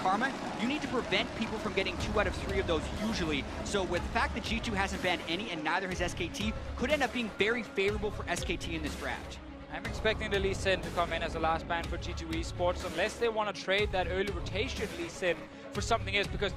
Karma, you need to prevent people from getting 2 out of 3 of those usually. So with the fact that G2 hasn't banned any and neither has SKT, could end up being very favorable for SKT in this draft. I'm expecting the Lee Sin to come in as the last ban for G2 Esports, unless they want to trade that early rotation Lee Sin for something else, because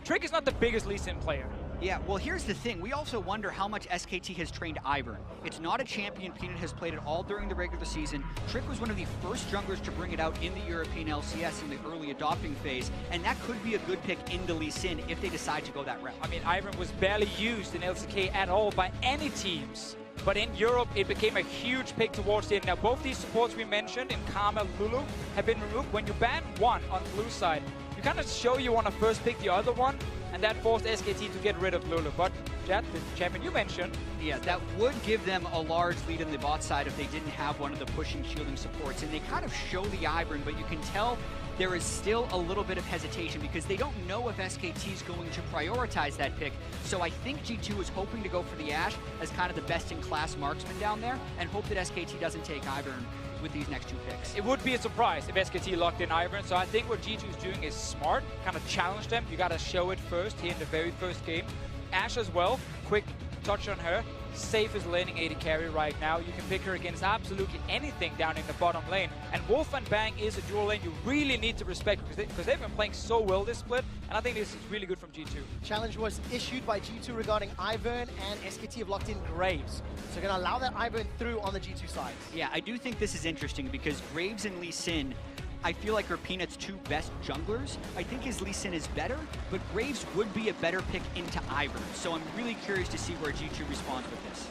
Trick is not the biggest Lee Sin player. Yeah, well, here's the thing. We also wonder how much SKT has trained Ivern. It's not a champion Peanut has played it all during the regular season. Trick was one of the first junglers to bring it out in the European LCS in the early adopting phase, and that could be a good pick into Lee Sin if they decide to go that route. I mean, Ivern was barely used in LCK at all by any teams. But in Europe, it became a huge pick towards the end. Now, both these supports we mentioned in Karma, Lulu, have been removed. When you ban one on the blue side, you kind of show you want to first pick the other one, and that forced SKT to get rid of Lulu. But Jet, the champion you mentioned, yeah, that would give them a large lead in the bot side if they didn't have one of the pushing, shielding supports. And they kind of show the Ivern, but you can tell there is still a little bit of hesitation because they don't know if SKT is going to prioritize that pick. So I think G2 is hoping to go for the Ashe as kind of the best-in-class marksman down there and hope that SKT doesn't take Ivern with these next 2 picks. It would be a surprise if SKT locked in Ivern, so I think what G2 is doing is smart, kind of challenge them. You got to show it first here in the very first game. Ashe as well, quick touch on her. Safest laning AD carry right now. You can pick her against absolutely anything down in the bottom lane. And Wolf and Bang is a dual lane you really need to respect because they've been playing so well this split, and I think this is really good from G2. Challenge was issued by G2 regarding Ivern, and SKT have locked in Graves. So going to allow that Ivern through on the G2 side. Yeah, I do think this is interesting because Graves and Lee Sin, I feel like are Peanut's 2 best junglers. I think his Lee Sin is better, but Graves would be a better pick into Ivern. So I'm really curious to see where G2 responds with this.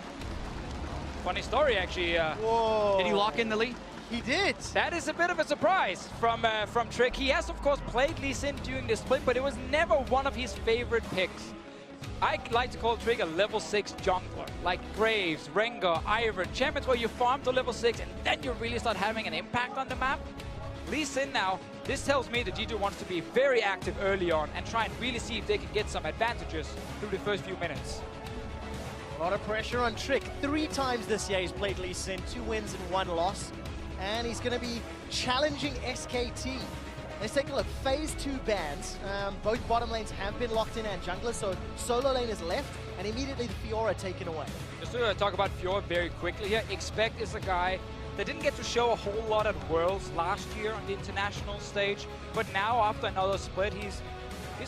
Funny story, actually. Whoa. Did he lock in the Lee? He did. That is a bit of a surprise from Trick. He has, of course, played Lee Sin during the split, but it was never one of his favorite picks. I like to call Trick a level 6 jungler, like Graves, Rengar, Ivern, champions where you farm to level 6 and then you really start having an impact on the map. Lee Sin now, this tells me that G2 wants to be very active early on and try and really see if they can get some advantages through the first few minutes. A lot of pressure on Trick. 3 times this year he's played Lee Sin, 2 wins and 1 loss. And he's going to be challenging SKT. Let's take a look. Phase 2 bans. Both bottom lanes have been locked in and junglers, so solo lane is left, and immediately the Fiora taken away. Just to talk about Fiora very quickly here, Expect is a guy that didn't get to show a whole lot at Worlds last year on the international stage, but now after another split, he's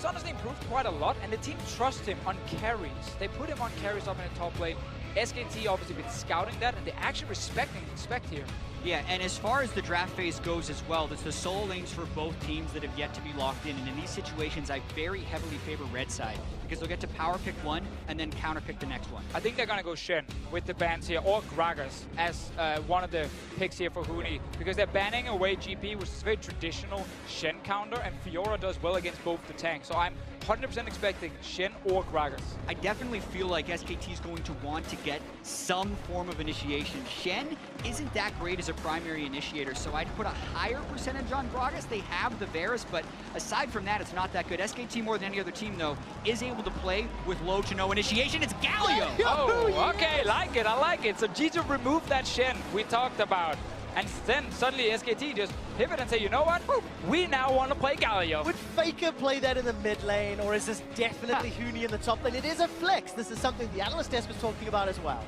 honestly improved quite a lot, and the team trusts him on carries. They put him on carries up in the top lane. SKT obviously been scouting that, and they actually respecting Expect here. Yeah, and as far as the draft phase goes as well, it's the solo lanes for both teams that have yet to be locked in. And in these situations, I very heavily favor red side because they'll get to power pick one and then counter pick the next one. I think they're going to go Shen with the bans here, or Gragas as one of the picks here for Huni, because they're banning away GP, which is a very traditional Shen counter, and Fiora does well against both the tanks. So I'm 100% expecting Shen or Gragas. I definitely feel like SKT is going to want to get some form of initiation. Shen isn't that great as a primary initiator, so I'd put a higher percentage on Gragas. They have the Varus, but aside from that, it's not that good. SKT, more than any other team, though, is able to play with low to no initiation. It's Galio! Oh, okay, like it, I like it. So G2 removed that Shen we talked about. And then suddenly SKT just pivot and say, you know what? We now want to play Galio. Would Faker play that in the mid lane, or is this definitely Huni in the top lane? It is a flex. This is something the analyst desk was talking about as well.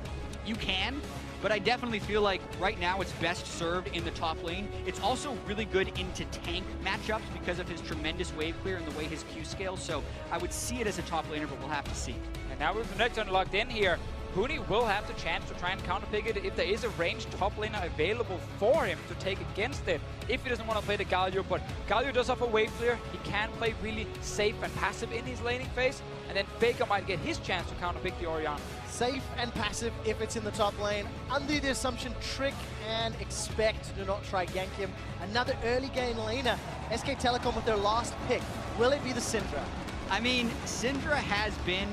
You can, but I definitely feel like right now it's best served in the top lane. It's also really good into tank matchups because of his tremendous wave clear and the way his Q scales. So I would see it as a top laner, but we'll have to see. And now with the next one locked in here, Huni will have the chance to try and counterpick it if there is a ranged top laner available for him to take against it, if he doesn't want to play the Galio. But Galio does offer wave clear. He can play really safe and passive in his laning phase, and then Faker might get his chance to counterpick the Orianna. Safe and passive if it's in the top lane. Under the assumption Trick and Expect do not try gank him. Another early game laner. SK Telecom with their last pick. Will it be the Syndra? I mean, Syndra has been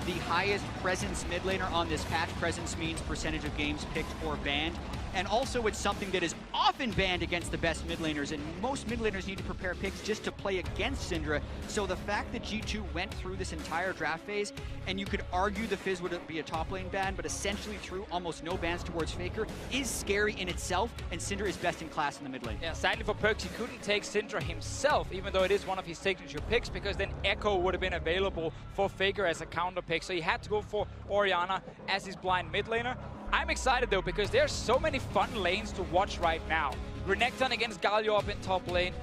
the highest presence mid laner on this patch. Presence means percentage of games picked or banned. And also it's something that is often banned against the best mid laners, and most mid laners need to prepare picks just to play against Syndra. So the fact that G2 went through this entire draft phase, and you could argue the Fizz would be a top lane ban, but essentially threw almost no bans towards Faker, is scary in itself, and Syndra is best in class in the mid lane. Yeah, sadly for Perkz, he couldn't take Syndra himself, even though it is one of his signature picks, because then Echo would have been available for Faker as a counter pick. So he had to go for Orianna as his blind mid laner. I'm excited though, because there's so many fun lanes to watch right now. Renekton against Galio up in top lane.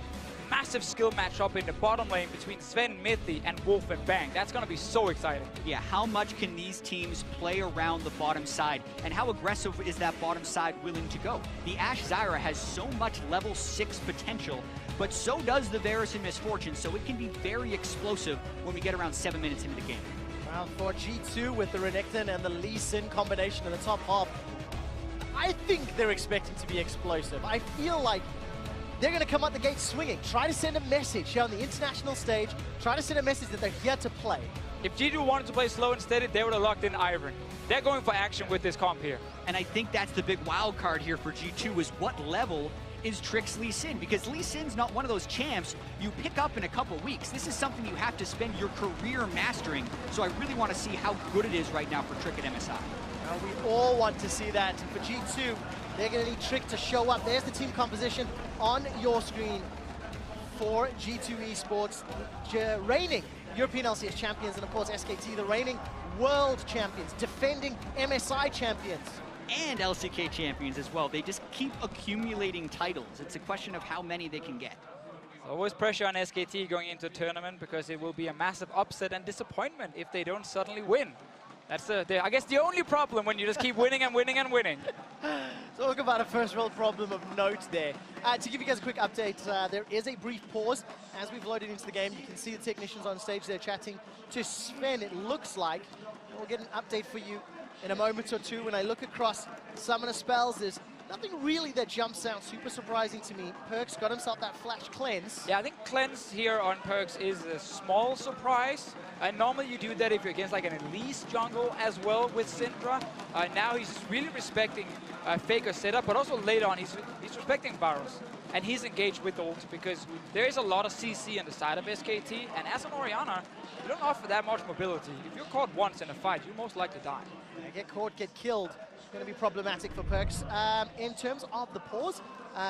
Massive skill matchup in the bottom lane between Sven, Mithy, and Wolf and Bang. That's going to be so exciting. Yeah, how much can these teams play around the bottom side? And how aggressive is that bottom side willing to go? The Ashe Zyra has so much level 6 potential, but so does the Varus and Misfortune, so it can be very explosive when we get around 7 minutes into the game. Well, for G2 with the Renekton and the Lee Sin combination in the top half, I think they're expecting to be explosive. I feel like they're going to come out the gate swinging, try to send a message here on the international stage, try to send a message that they're here to play. If G2 wanted to play slow and steady, they would have locked in Ivern. They're going for action with this comp here. And I think that's the big wild card here for G2 is what level is Trick's Lee Sin, because Lee Sin's not one of those champs you pick up in a couple weeks. This is something you have to spend your career mastering, so I really want to see how good it is right now for Trick at MSI. We all want to see that. For G2, they're going to need Trick to show up. There's the team composition on your screen for G2 Esports, reigning European LCS champions, and of course SKT, the reigning world champions, defending MSI champions. And LCK champions as well. They just keep accumulating titles. It's a question of how many they can get. Always pressure on SKT going into a tournament, because it will be a massive upset and disappointment if they don't suddenly win. That's, I guess, the only problem when you just keep winning and winning and winning. Talk about a first world problem of note there. To give you guys a quick update, there is a brief pause as we've loaded into the game. You can see the technicians on stage there chatting to Sven, it looks like. And we'll get an update for you in a moment or two. When I look across summoner spells, there's nothing really that jumps out super surprising to me. Perkz got himself that flash cleanse. Yeah, I think cleanse here on Perkz is a small surprise. Normally you do that if you're against like an Elise jungle as well with Syndra. Now he's really respecting Faker's setup, but also later on he's respecting Varus. And he's engaged with ult, because there is a lot of CC on the side of SKT, and as an Orianna, you don't offer that much mobility. If you're caught once in a fight, you most likely die. Get caught, get killed. Going to be problematic for Perkz. In terms of the pause,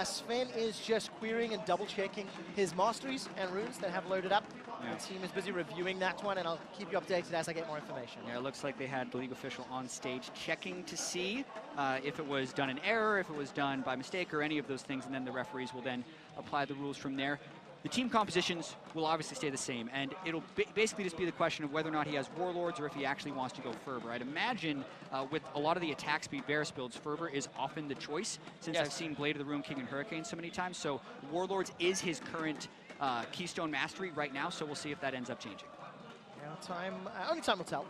Sven is just querying and double-checking his masteries and runes that have loaded up. Yeah. The team is busy reviewing that one, and I'll keep you updated as I get more information. Yeah, it looks like they had the league official on stage checking to see if it was done in error, if it was done by mistake, or any of those things, and then the referees will then apply the rules from there. The team compositions will obviously stay the same, and it'll basically just be the question of whether or not he has Warlords or if he actually wants to go Fervor. I'd imagine with a lot of the attack speed Varus builds, Fervor is often the choice, since I've seen Blade of the Ruin King and Hurricane so many times. So Warlords is his current Keystone Mastery right now, so we'll see if that ends up changing. Yeah, only time will tell.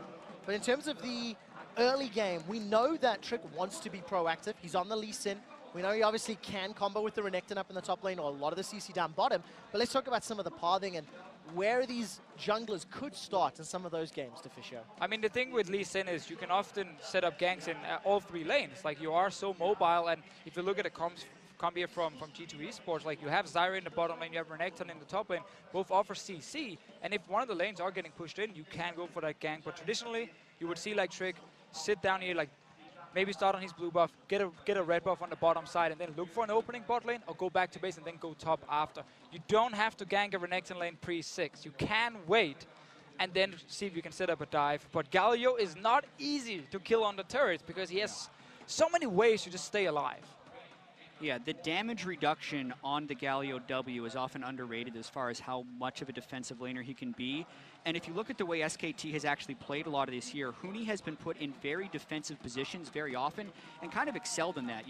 But in terms of the early game, we know that Trick wants to be proactive. He's on the Lee Sin. We know he obviously can combo with the Renekton up in the top lane, or a lot of the CC down bottom. But let's talk about some of the pathing and where these junglers could start in some of those games, Deficio. I mean, the thing with Lee Sin is you can often set up ganks in all three lanes. Like, you are so mobile, and if you look at the comp here from G2 Esports, like, you have Zyra in the bottom lane, you have Renekton in the top lane, both offer CC, and if one of the lanes are getting pushed in, you can go for that gank. But traditionally, you would see, like, Trick sit down here, like, maybe start on his blue buff, get a red buff on the bottom side, and then look for an opening bot lane, or go back to base and then go top after. You don't have to gank a Renekton lane pre-6. You can wait and then see if you can set up a dive. But Galio is not easy to kill on the turrets, because he has so many ways to just stay alive. Yeah, the damage reduction on the Galio W is often underrated as far as how much of a defensive laner he can be. And if you look at the way SKT has actually played a lot of this year, Huni has been put in very defensive positions very often and kind of excelled in that.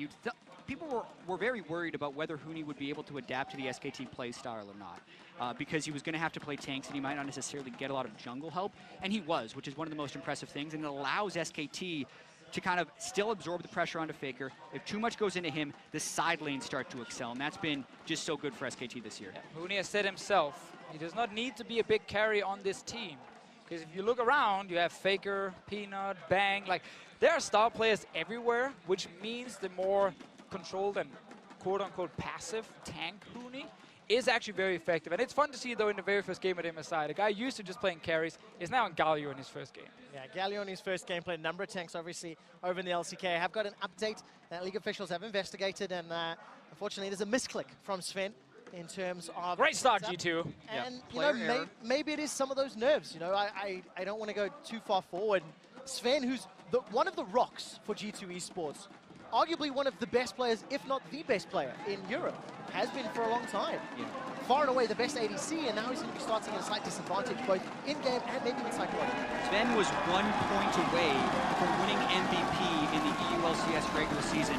People were very worried about whether Huni would be able to adapt to the SKT play style or not, because he was going to have to play tanks and he might not necessarily get a lot of jungle help, and he was, which is one of the most impressive things, and it allows SKT to kind of still absorb the pressure onto Faker. If too much goes into him, the side lanes start to excel, and that's been just so good for SKT this year. Yeah, Huni has said himself, he does not need to be a big carry on this team. Because if you look around, you have Faker, Peanut, Bang, like, there are star players everywhere, which means the more controlled and quote-unquote passive tank Huni is actually very effective. And it's fun to see, though, in the very first game at MSI. The guy used to just playing carries is now on Galio in his first game. Yeah, Galio in his first game played a number of tanks, obviously, over in the LCK. I have got an update that League officials have investigated, and unfortunately, there's a misclick from Sven in terms of... Great start, G2. And, you know, maybe it is some of those nerves. You know, I don't want to go too far forward. Sven, who's one of the rocks for G2 Esports, arguably one of the best players, if not the best player in Europe, has been for a long time. Yeah. Far and away the best ADC, and now he's going to be starting at a slight disadvantage, both in-game and maybe even psychologically. Sven was 1 point away from winning MVP in the EULCS regular season.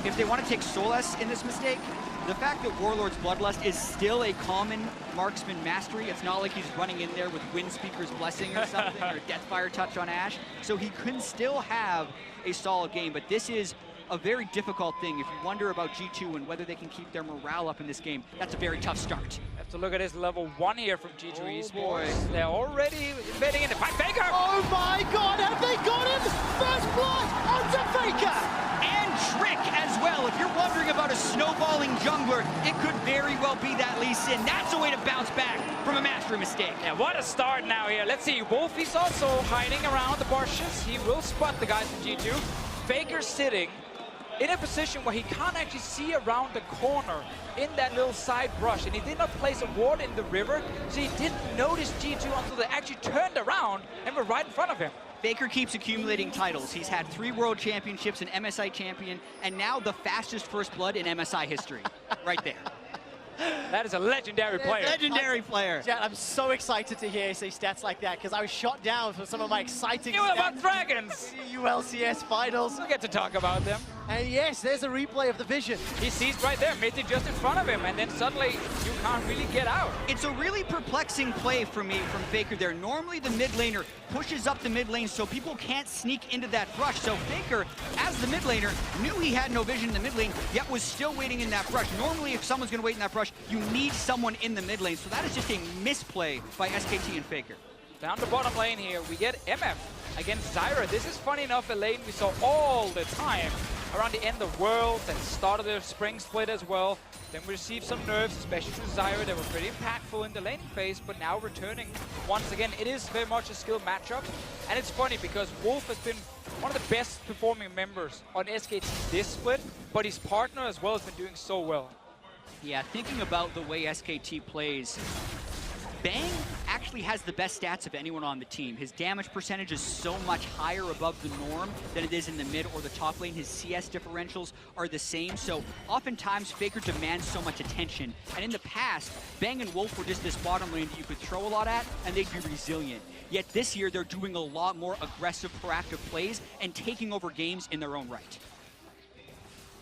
If they want to take solace in this mistake, the fact that Warlord's Bloodlust is still a common marksman mastery, it's not like he's running in there with Windspeaker's Blessing or something, or Deathfire Touch on Ashe, so he can still have a solid game, but this is a very difficult thing. If you wonder about G2 and whether they can keep their morale up in this game, that's a very tough start. Have to look at his level 1 here from G2 Esports. Boy. They're already embedding in the fight. Faker! Oh my god, have they got him? First blood onto Faker! And Trick as well. If you're wondering about a snowballing jungler, it could very well be that Lee Sin. That's a way to bounce back from a mastery mistake. Yeah, what a start now here. Let's see, Wolf is also hiding around the bushes. He will spot the guys from G2. Faker sitting in a position where he can't actually see around the corner in that little side brush, and he did not place a ward in the river, so he didn't notice G2 until they actually turned around and were right in front of him. Faker keeps accumulating titles. He's had 3 World Championships, an MSI champion, and now the fastest first blood in MSI history. Right there. That is a legendary player. Legendary player. Jet, I'm so excited to hear you say stats like that, because I was shot down for some of my exciting You know about stats. dragons? ULCS finals. We'll get to talk about them. And yes, there's a replay of the vision. He sees right there, Mithy just in front of him, and then suddenly you can't really get out. It's a really perplexing play for me from Faker there. Normally the mid laner pushes up the mid lane so people can't sneak into that brush. So Faker, as the mid laner, knew he had no vision in the mid lane, yet was still waiting in that brush. Normally if someone's going to wait in that brush, you need someone in the mid lane. So that is just a misplay by SKT and Faker. Down the bottom lane here, we get MF against Zyra. This is funny enough a lane we saw all the time around the end of Worlds and start of the spring split as well. Then we received some nerfs, especially to Zyra. They were pretty impactful in the laning phase, but now returning once again. It is very much a skill matchup. And it's funny because Wolf has been one of the best performing members on SKT this split, but his partner as well has been doing so well. Yeah, thinking about the way SKT plays, Bang actually has the best stats of anyone on the team. His damage percentage is so much higher above the norm than it is in the mid or the top lane. His CS differentials are the same, so oftentimes Faker demands so much attention. And in the past, Bang and Wolf were just this bottom lane that you could throw a lot at, and they'd be resilient. Yet this year, they're doing a lot more aggressive, proactive plays and taking over games in their own right.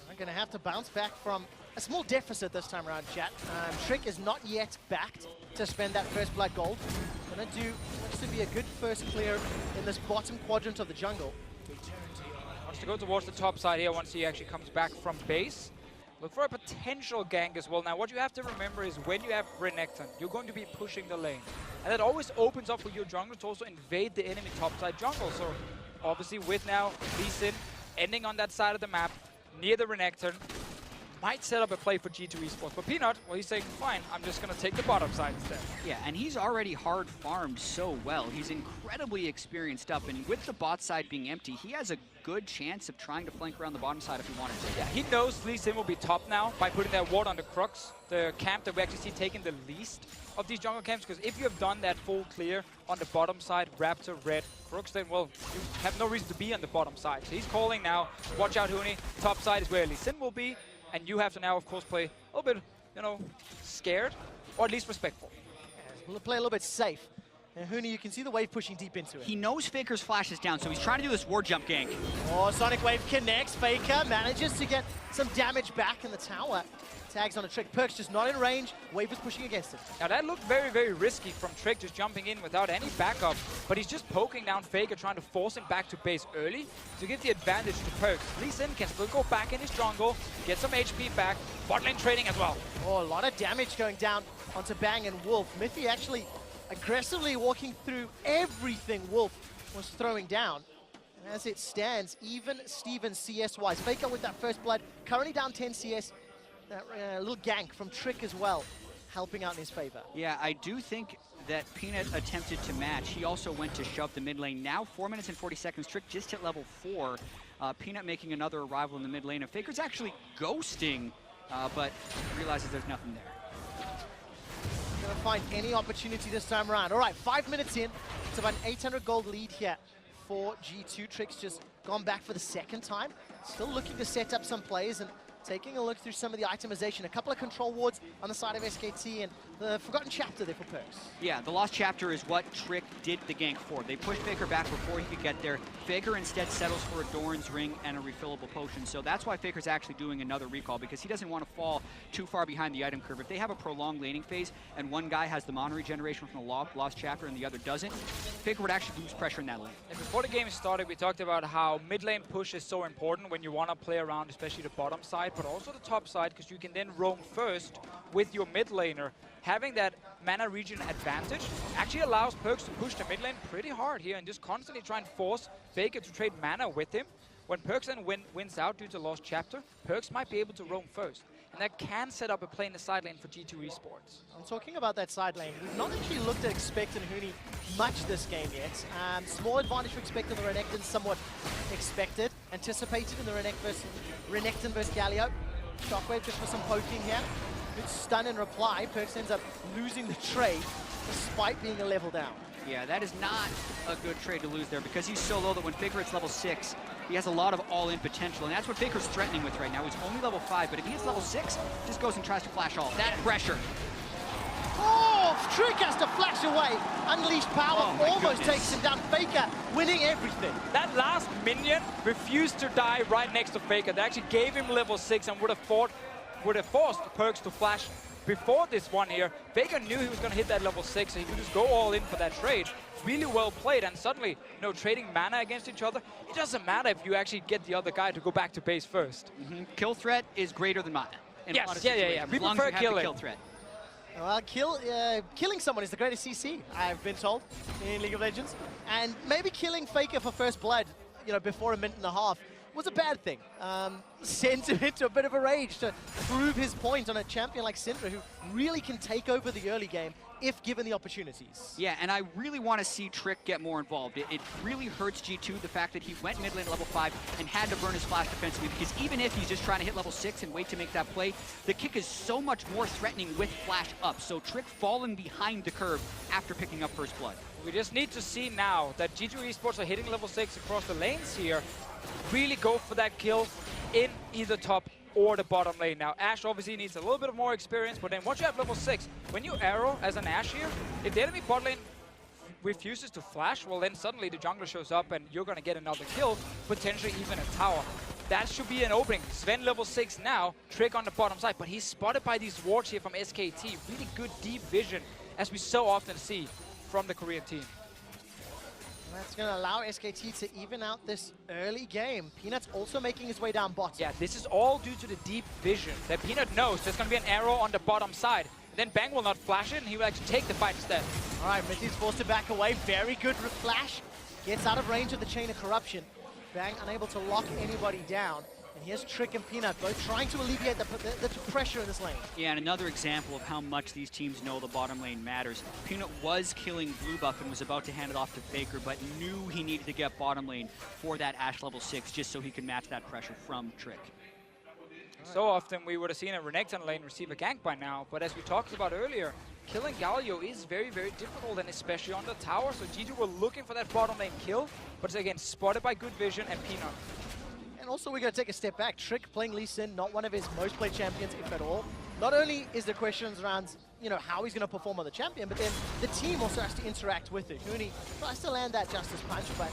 I'm going to have to bounce back from a small deficit this time around, chat. Trick is not yet backed to spend that first blood gold. Gonna do looks to be a good first clear in this bottom quadrant of the jungle. Wants to go towards the top side here once he actually comes back from base. Look for a potential gank as well. Now what you have to remember is when you have Renekton, you're going to be pushing the lane. And that always opens up for your jungle to also invade the enemy top side jungle. So obviously with now Lee Sin ending on that side of the map, near the Renekton, might set up a play for G2 Esports. But Peanut, well, he's saying, fine, I'm just going to take the bottom side instead. Yeah, and he's already hard farmed so well. He's incredibly experienced up, and with the bot side being empty, he has a good chance of trying to flank around the bottom side if he wanted to. Yeah, he knows Lee Sin will be top now by putting that ward on the Crux, the camp that we actually see taking the least of these jungle camps, because if you have done that full clear on the bottom side, Raptor, Red, Crux, then, well, you have no reason to be on the bottom side. So he's calling now, watch out, Huni, top side is where Lee Sin will be, and you have to now, of course, play a little bit, you know, scared, or at least respectful. Yeah, we'll play a little bit safe. And Huni, you can see the wave pushing deep into it. He knows Faker's flash is down, so he's trying to do this ward jump gank. Oh, Sonic Wave connects. Faker manages to get some damage back in the tower. Tags on a Trick. Perk's just not in range. Wave is pushing against him. Now that looked very, very risky from Trick, just jumping in without any backup, but he's just poking down Faker, trying to force him back to base early to give the advantage to Perks. Lee Sin can still go back in his jungle, get some HP back, bot lane trading as well. Oh, a lot of damage going down onto Bang and Wolf. Mithy actually aggressively walking through everything Wolf was throwing down. As it stands, even Steven CS-wise. Faker with that first blood, currently down 10 CS. That little gank from Trick as well, helping out in his favor. Yeah, I do think that Peanut attempted to match. He also went to shove the mid lane. Now 4 minutes and 40 seconds. Trick just hit level 4. Peanut making another arrival in the mid lane. And Faker's actually ghosting, but realizes there's nothing there. Gonna find any opportunity this time around. All right, 5 minutes in. It's about an 800 gold lead here for G2. Trick's just gone back for the second time. Still looking to set up some plays and taking a look through some of the itemization. A couple of control wards on the side of SKT and the Forgotten Chapter there for Perks. Yeah, the Lost Chapter is what Trick did the gank for. They pushed Faker back before he could get there. Faker instead settles for a Doran's Ring and a refillable potion. So that's why Faker's actually doing another recall, because he doesn't want to fall too far behind the item curve. If they have a prolonged laning phase and one guy has the mana regeneration from the Lost Chapter and the other doesn't, Faker would actually lose pressure in that lane. And before the game started, we talked about how mid lane push is so important when you want to play around, especially the bottom side, but also the top side, because you can then roam first with your mid laner. Having that mana regen advantage actually allows Perks to push the mid lane pretty hard here and just constantly try and force Faker to trade mana with him. When Perks then wins out due to Lost Chapter, Perks might be able to roam first. And that can set up a play in the side lane for G2 Esports. I'm talking about that side lane. We've not actually looked at Expect and Huni much this game yet. Small advantage for Expect on the Renekton, somewhat expected, anticipated in the Renekton versus Galio. Shockwave just for some poking here. Good stun in reply. Perks ends up losing the trade despite being a level down. Yeah, that is not a good trade to lose there, because he's so low that when Faker hits level 6, he has a lot of all-in potential, and that's what Faker's threatening with right now. He's only level 5, but if he hits level 6, just goes and tries to flash all. That pressure. Oh, Trick has to flash away. Unleashed power almost takes him down. Faker winning everything. That last minion refused to die right next to Faker. They actually gave him level 6 and would have forced Perks to flash before this one here. Faker knew he was going to hit that level 6, so he could just go all in for that trade. Really well played, and suddenly, you know, trading mana against each other, it doesn't matter if you actually get the other guy to go back to base first. Kill threat is greater than mana. Yes, yeah. We prefer killing. Kill threat. Well, killing someone is the greatest CC, I've been told, in League of Legends. And maybe killing Faker for first blood, you know, before a minute and a half was a bad thing. Sent him into a bit of a rage to prove his point on a champion like Syndra, who really can take over the early game if given the opportunities. Yeah, and I really want to see Trick get more involved. It really hurts G2, the fact that he went mid lane level 5 and had to burn his flash defensively, because even if he's just trying to hit level 6 and wait to make that play, the kick is so much more threatening with flash up. So Trick falling behind the curve after picking up first blood. We just need to see now that G2 Esports are hitting level 6 across the lanes here. Really go for that kill in either top or the bottom lane. Now, Ashe obviously needs a little bit of more experience, but then once you have level 6, when you arrow as an Ashe here, if the enemy bot lane refuses to flash, well then suddenly the jungler shows up and you're going to get another kill, potentially even a tower. That should be an opening. Sven level 6 now, Trick on the bottom side, but he's spotted by these wards here from SKT. Really good deep vision, as we so often see from the Korean team. That's going to allow SKT to even out this early game. Peanut's also making his way down bottom. Yeah, this is all due to the deep vision that Peanut knows there's going to be an arrow on the bottom side. Then Bang will not flash it, and he will actually take the fight instead. All right, Mithy's forced to back away. Very good flash. Gets out of range of the Chain of Corruption. Bang unable to lock anybody down. And here's Trick and Peanut both trying to alleviate the pressure in this lane. Yeah, and another example of how much these teams know the bottom lane matters. Peanut was killing Blue Buff and was about to hand it off to Faker, but knew he needed to get bottom lane for that Ashe level 6 just so he could match that pressure from Trick. So often we would have seen a Renekton lane receive a gank by now, but as we talked about earlier, killing Galio is very, very difficult, and especially on the tower. So G2 were looking for that bottom lane kill, but it's again spotted by Good Vision and Peanut. And also, we're going to take a step back. Trick playing Lee Sin, not one of his most played champions, if at all. Not only is there questions around, you know, how he's going to perform on the champion, but then the team also has to interact with it. Huni tries to land that Justice Punch, but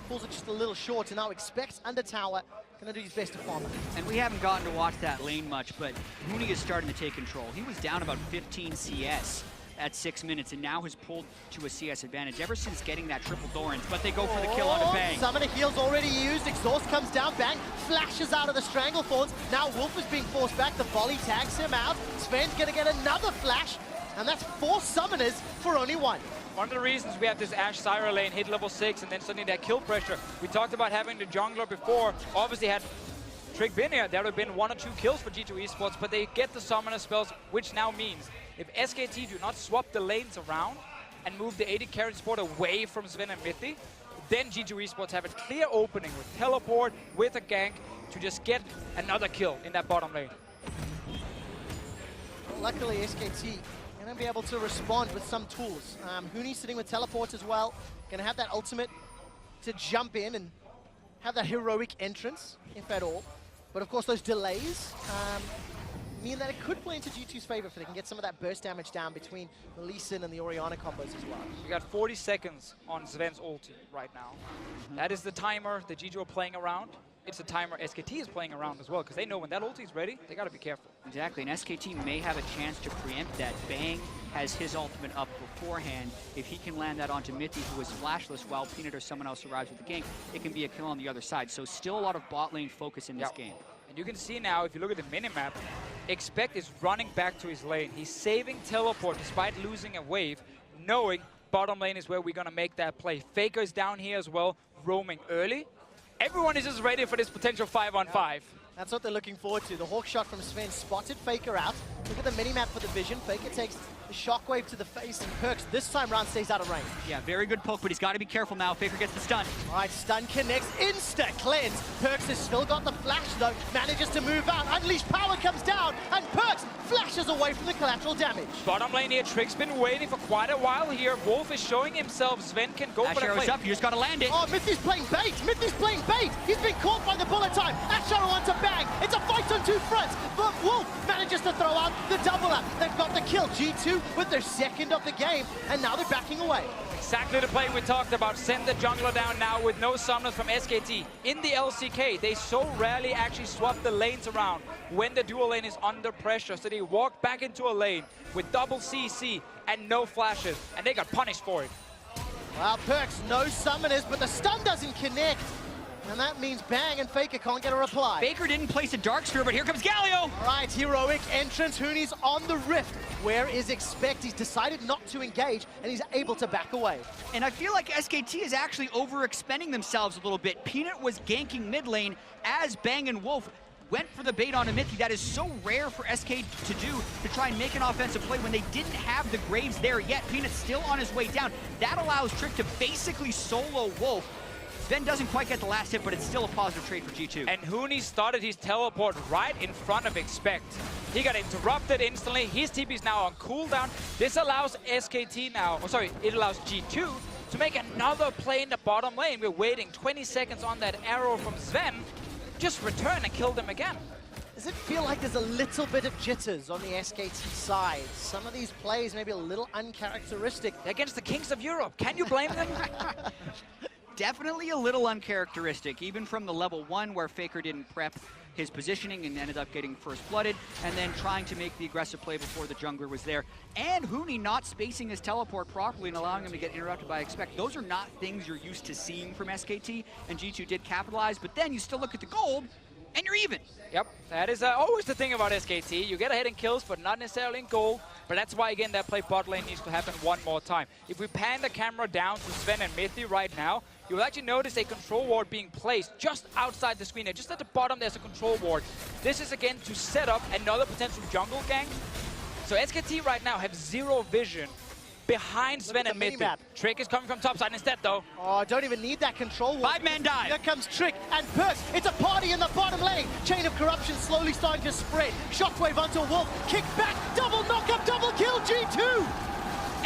pulls it just a little short, and now expects under tower, going to do his best to farm it. And we haven't gotten to watch that lane much, but Huni is starting to take control. He was down about 15 CS at 6 minutes, and now has pulled to a CS advantage ever since getting that triple Doran's, but they go for the kill on a Bang. Summoner heal's already used, Exhaust comes down, Bang flashes out of the Stranglethorns. Now Wolf is being forced back, the volley tags him out. Sven's gonna get another flash. And that's 4 summoners for only 1. One of the reasons we have this Ashe Syra lane hit level 6 and then suddenly that kill pressure. We talked about having the jungler before. Obviously had Trick been here, there would have been 1 or 2 kills for G2 Esports, but they get the summoner spells, which now means if SKT do not swap the lanes around and move the AD carry support away from Sven and Mithy, then G2 Esports have a clear opening with teleport, with a gank, to just get another kill in that bottom lane. Luckily, SKT going to be able to respond with some tools. Huni sitting with teleport as well, going to have that ultimate to jump in and have that heroic entrance, if at all. But of course, those delays mean that it could play into G2's favor if they can get some of that burst damage down between the Lee Sin and the Orianna combos as well. We got 40 seconds on Sven's ulti right now. That is the timer that G2 are playing around. It's a timer SKT is playing around as well, because they know when that ulti is ready, they got to be careful. Exactly, and SKT may have a chance to preempt that. Bang has his ultimate up beforehand. If he can land that onto Mithy, who is flashless, while Peanut or someone else arrives with the gank, it can be a kill on the other side. So still a lot of bot lane focus in this game. And you can see now, if you look at the minimap, Expect is running back to his lane. He's saving teleport despite losing a wave, knowing bottom lane is where we're going to make that play. Faker is down here as well, roaming early. Everyone is just ready for this potential 5-on-5. That's what they're looking forward to. The hawk shot from Sven spotted Faker out. Look at the minimap for the vision. Faker takes the shockwave to the face, and Perkz this time round stays out of range. Yeah, very good poke, but he's got to be careful now. Faker gets the stun. All right, stun connects, insta cleanse. Perkz has still got the flash though, manages to move out. Unleashed power comes down, and Perkz flashes away from the collateral damage. Bottom lane here, Trick's been waiting for quite a while here. Wolf is showing himself. Sven can go for the play. Up, you just got to land it. Oh, Mithy's playing bait. Mithy's playing bait. He's been caught by the bullet time. Ashara wants a bang. It's a fight on 2 fronts, but Wolf manages to throw out the double up. They've got the kill. G2 with their second of the game, and now they're backing away. Exactly the play we talked about. Send the jungler down now with no summoners from SKT. In the LCK, they so rarely actually swap the lanes around when the dual lane is under pressure. So they walk back into a lane with double CC and no flashes, and they got punished for it. Well, Perkz, no summoners, but the stun doesn't connect. And that means Bang and Faker can't get a reply. Faker didn't place a Dark Sphere, but here comes Galio. All right, heroic entrance. Huni's on the rift. Where is Expect? He's decided not to engage, and he's able to back away. And I feel like SKT is actually overexpending themselves a little bit. Peanut was ganking mid lane as Bang and Wolf went for the bait on a Mithy. That is so rare for SK to do, to try and make an offensive play when they didn't have the Graves there yet. Peanut's still on his way down. That allows Trick to basically solo Wolf. Sven doesn't quite get the last hit, but it's still a positive trade for G2. And Huni started his teleport right in front of Expect. He got interrupted instantly. His TP is now on cooldown. This allows SKT now, it allows G2 to make another play in the bottom lane. We're waiting 20 seconds on that arrow from Sven. Just return and kill them again. Does it feel like there's a little bit of jitters on the SKT side? Some of these plays may be a little uncharacteristic. Against the kings of Europe. Can you blame them? Definitely a little uncharacteristic, even from the level 1 where Faker didn't prep his positioning and ended up getting first blooded, and then trying to make the aggressive play before the jungler was there. And Huni not spacing his teleport properly and allowing him to get interrupted by Expect. Those are not things you're used to seeing from SKT, and G2 did capitalize, but then you still look at the gold, and you're even. Yep, that is always the thing about SKT. You get ahead in kills, but not necessarily in gold. But that's why, again, that play bot lane needs to happen one more time. If we pan the camera down to Sven and Mithy right now, you will actually notice a control ward being placed just outside the screen. Just at the bottom, there's a control ward. This is, again, to set up another potential jungle gank. So SKT right now have zero vision behind Sven and Mithy. Trick is coming from topside instead, though. Oh, don't even need that control ward. 5-man dive. Here comes Trick and Perkz. It's a party in the bottom lane. Chain of corruption slowly starting to spread. Shockwave onto Wolf. Kick back. Double knock-up, double kill. G2.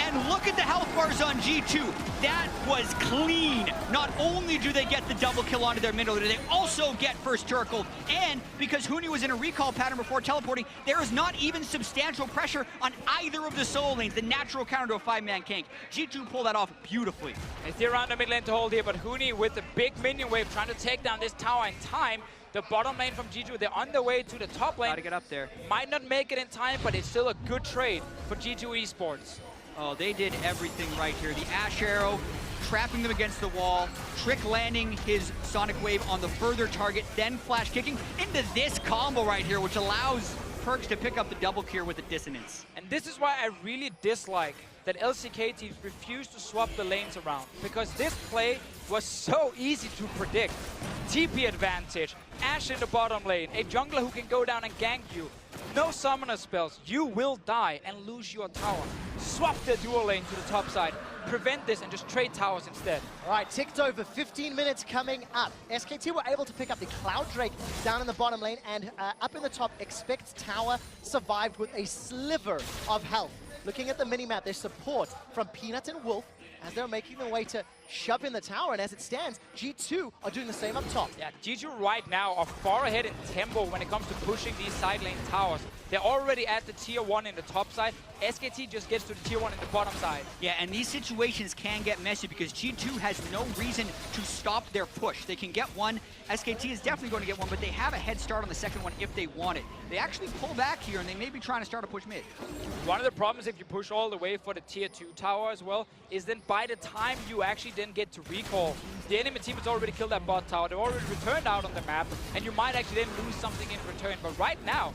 And look at the health bars on G2. That was clean. Not only do they get the double kill onto their middle laner, they also get first Turkled. And because Huni was in a recall pattern before teleporting, there is not even substantial pressure on either of the solo lanes, the natural counter to a 5-man gank. G2 pulled that off beautifully. They stay around the mid lane to hold here, but Huni with the big minion wave trying to take down this tower in time. The bottom lane from G2, they're on their way to the top lane. Gotta get up there. Might not make it in time, but it's still a good trade for G2 Esports. Oh, they did everything right here. The Ashe Arrow, trapping them against the wall, Trick landing his Sonic Wave on the further target, then flash kicking into this combo right here, which allows Perks to pick up the double clear with the dissonance. And this is why I really dislike that SKT refused to swap the lanes around, because this play was so easy to predict. TP advantage, Ashe in the bottom lane, a jungler who can go down and gank you. No summoner spells, you will die and lose your tower. Swap the dual lane to the top side, prevent this and just trade towers instead. All right, ticked over, 15 minutes coming up. SKT were able to pick up the Cloud Drake down in the bottom lane, and up in the top, Expect Tower survived with a sliver of health. Looking at the minimap, there's support from Peanut and Wolf as they're making their way to shove in the tower, and as it stands, G2 are doing the same up top. Yeah, G2 right now are far ahead in tempo when it comes to pushing these side lane towers. They're already at the tier 1 in the top side. SKT just gets to the tier 1 in the bottom side. Yeah, and these situations can get messy because G2 has no reason to stop their push. They can get one. SKT is definitely going to get one, but they have a head start on the second one if they want it. They actually pull back here, and they may be trying to start a push mid. One of the problems if you push all the way for the tier 2 tower as well is then by the time you actually then get to recall, the enemy team has already killed that bot tower. They've already returned out on the map, and you might actually then lose something in return. But right now,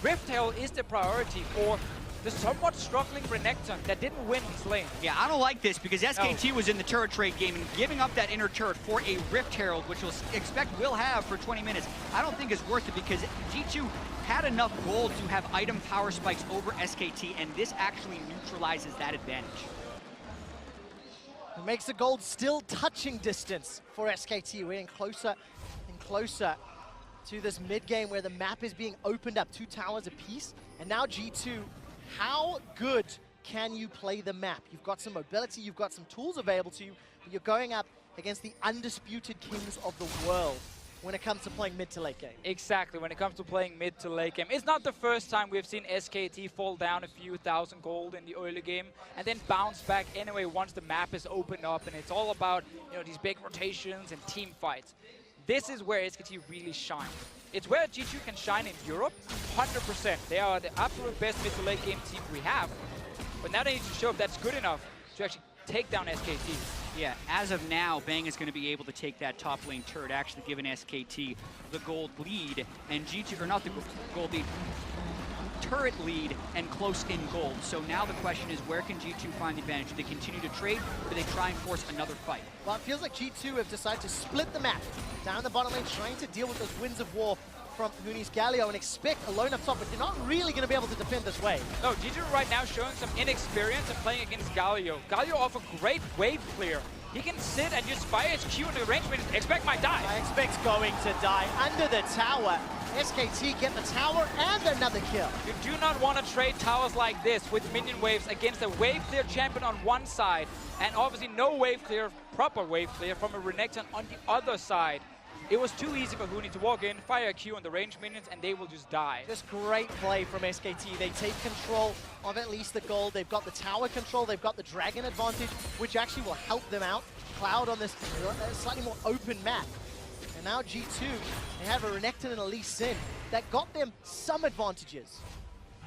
Rift Herald is the priority for the somewhat struggling Renekton that didn't win his lane. Yeah, I don't like this because SKT was in the turret trade game, and giving up that inner turret for a Rift Herald, which we'll expect will have for 20 minutes, I don't think is worth it because G2 had enough gold to have item power spikes over SKT, and this actually neutralizes that advantage. It makes the gold still touching distance for SKT. We're getting closer and closer to this mid game where the map is being opened up, 2 towers apiece. And now G2, how good can you play the map? You've got some mobility, you've got some tools available to you, but you're going up against the undisputed kings of the world when it comes to playing mid to late game. Exactly, when it comes to playing mid to late game. It's not the first time we've seen SKT fall down a few thousand gold in the early game and then bounce back anyway once the map is opened up, and it's all about, you know, these big rotations and team fights. This is where SKT really shine. It's where G2 can shine in Europe, 100%. They are the absolute best mid to late game team we have. But now they need to show if that's good enough to actually take down SKT. Yeah, as of now, Bang is going to be able to take that top lane turret, actually giving SKT the gold lead, and G2, or not the gold lead, turret lead and close in gold. So now the question is, where can G2 find the advantage? Do they continue to trade, or do they try and force another fight? Well, it feels like G2 have decided to split the map down the bottom lane, trying to deal with those winds of war from Huni's Galio and expect alone up top, but you're not really going to be able to defend this wave. No, G2 right now showing some inexperience and playing against Galio. Galio off a great wave clear. He can sit and just fire his Q in the range, but Expect might die. I expect going to die under the tower. SKT get the tower and another kill. You do not want to trade towers like this with minion waves against a wave clear champion on one side, and obviously no wave clear, proper wave clear from a Renekton on the other side. It was too easy for Huni to walk in, fire a Q on the range minions, and they will just die. Just great play from SKT. They take control of at least the gold. They've got the tower control. They've got the dragon advantage, which actually will help them out. Cloud on this slightly more open map. And now G2, they have a Renekton and a Lee Sin that got them some advantages.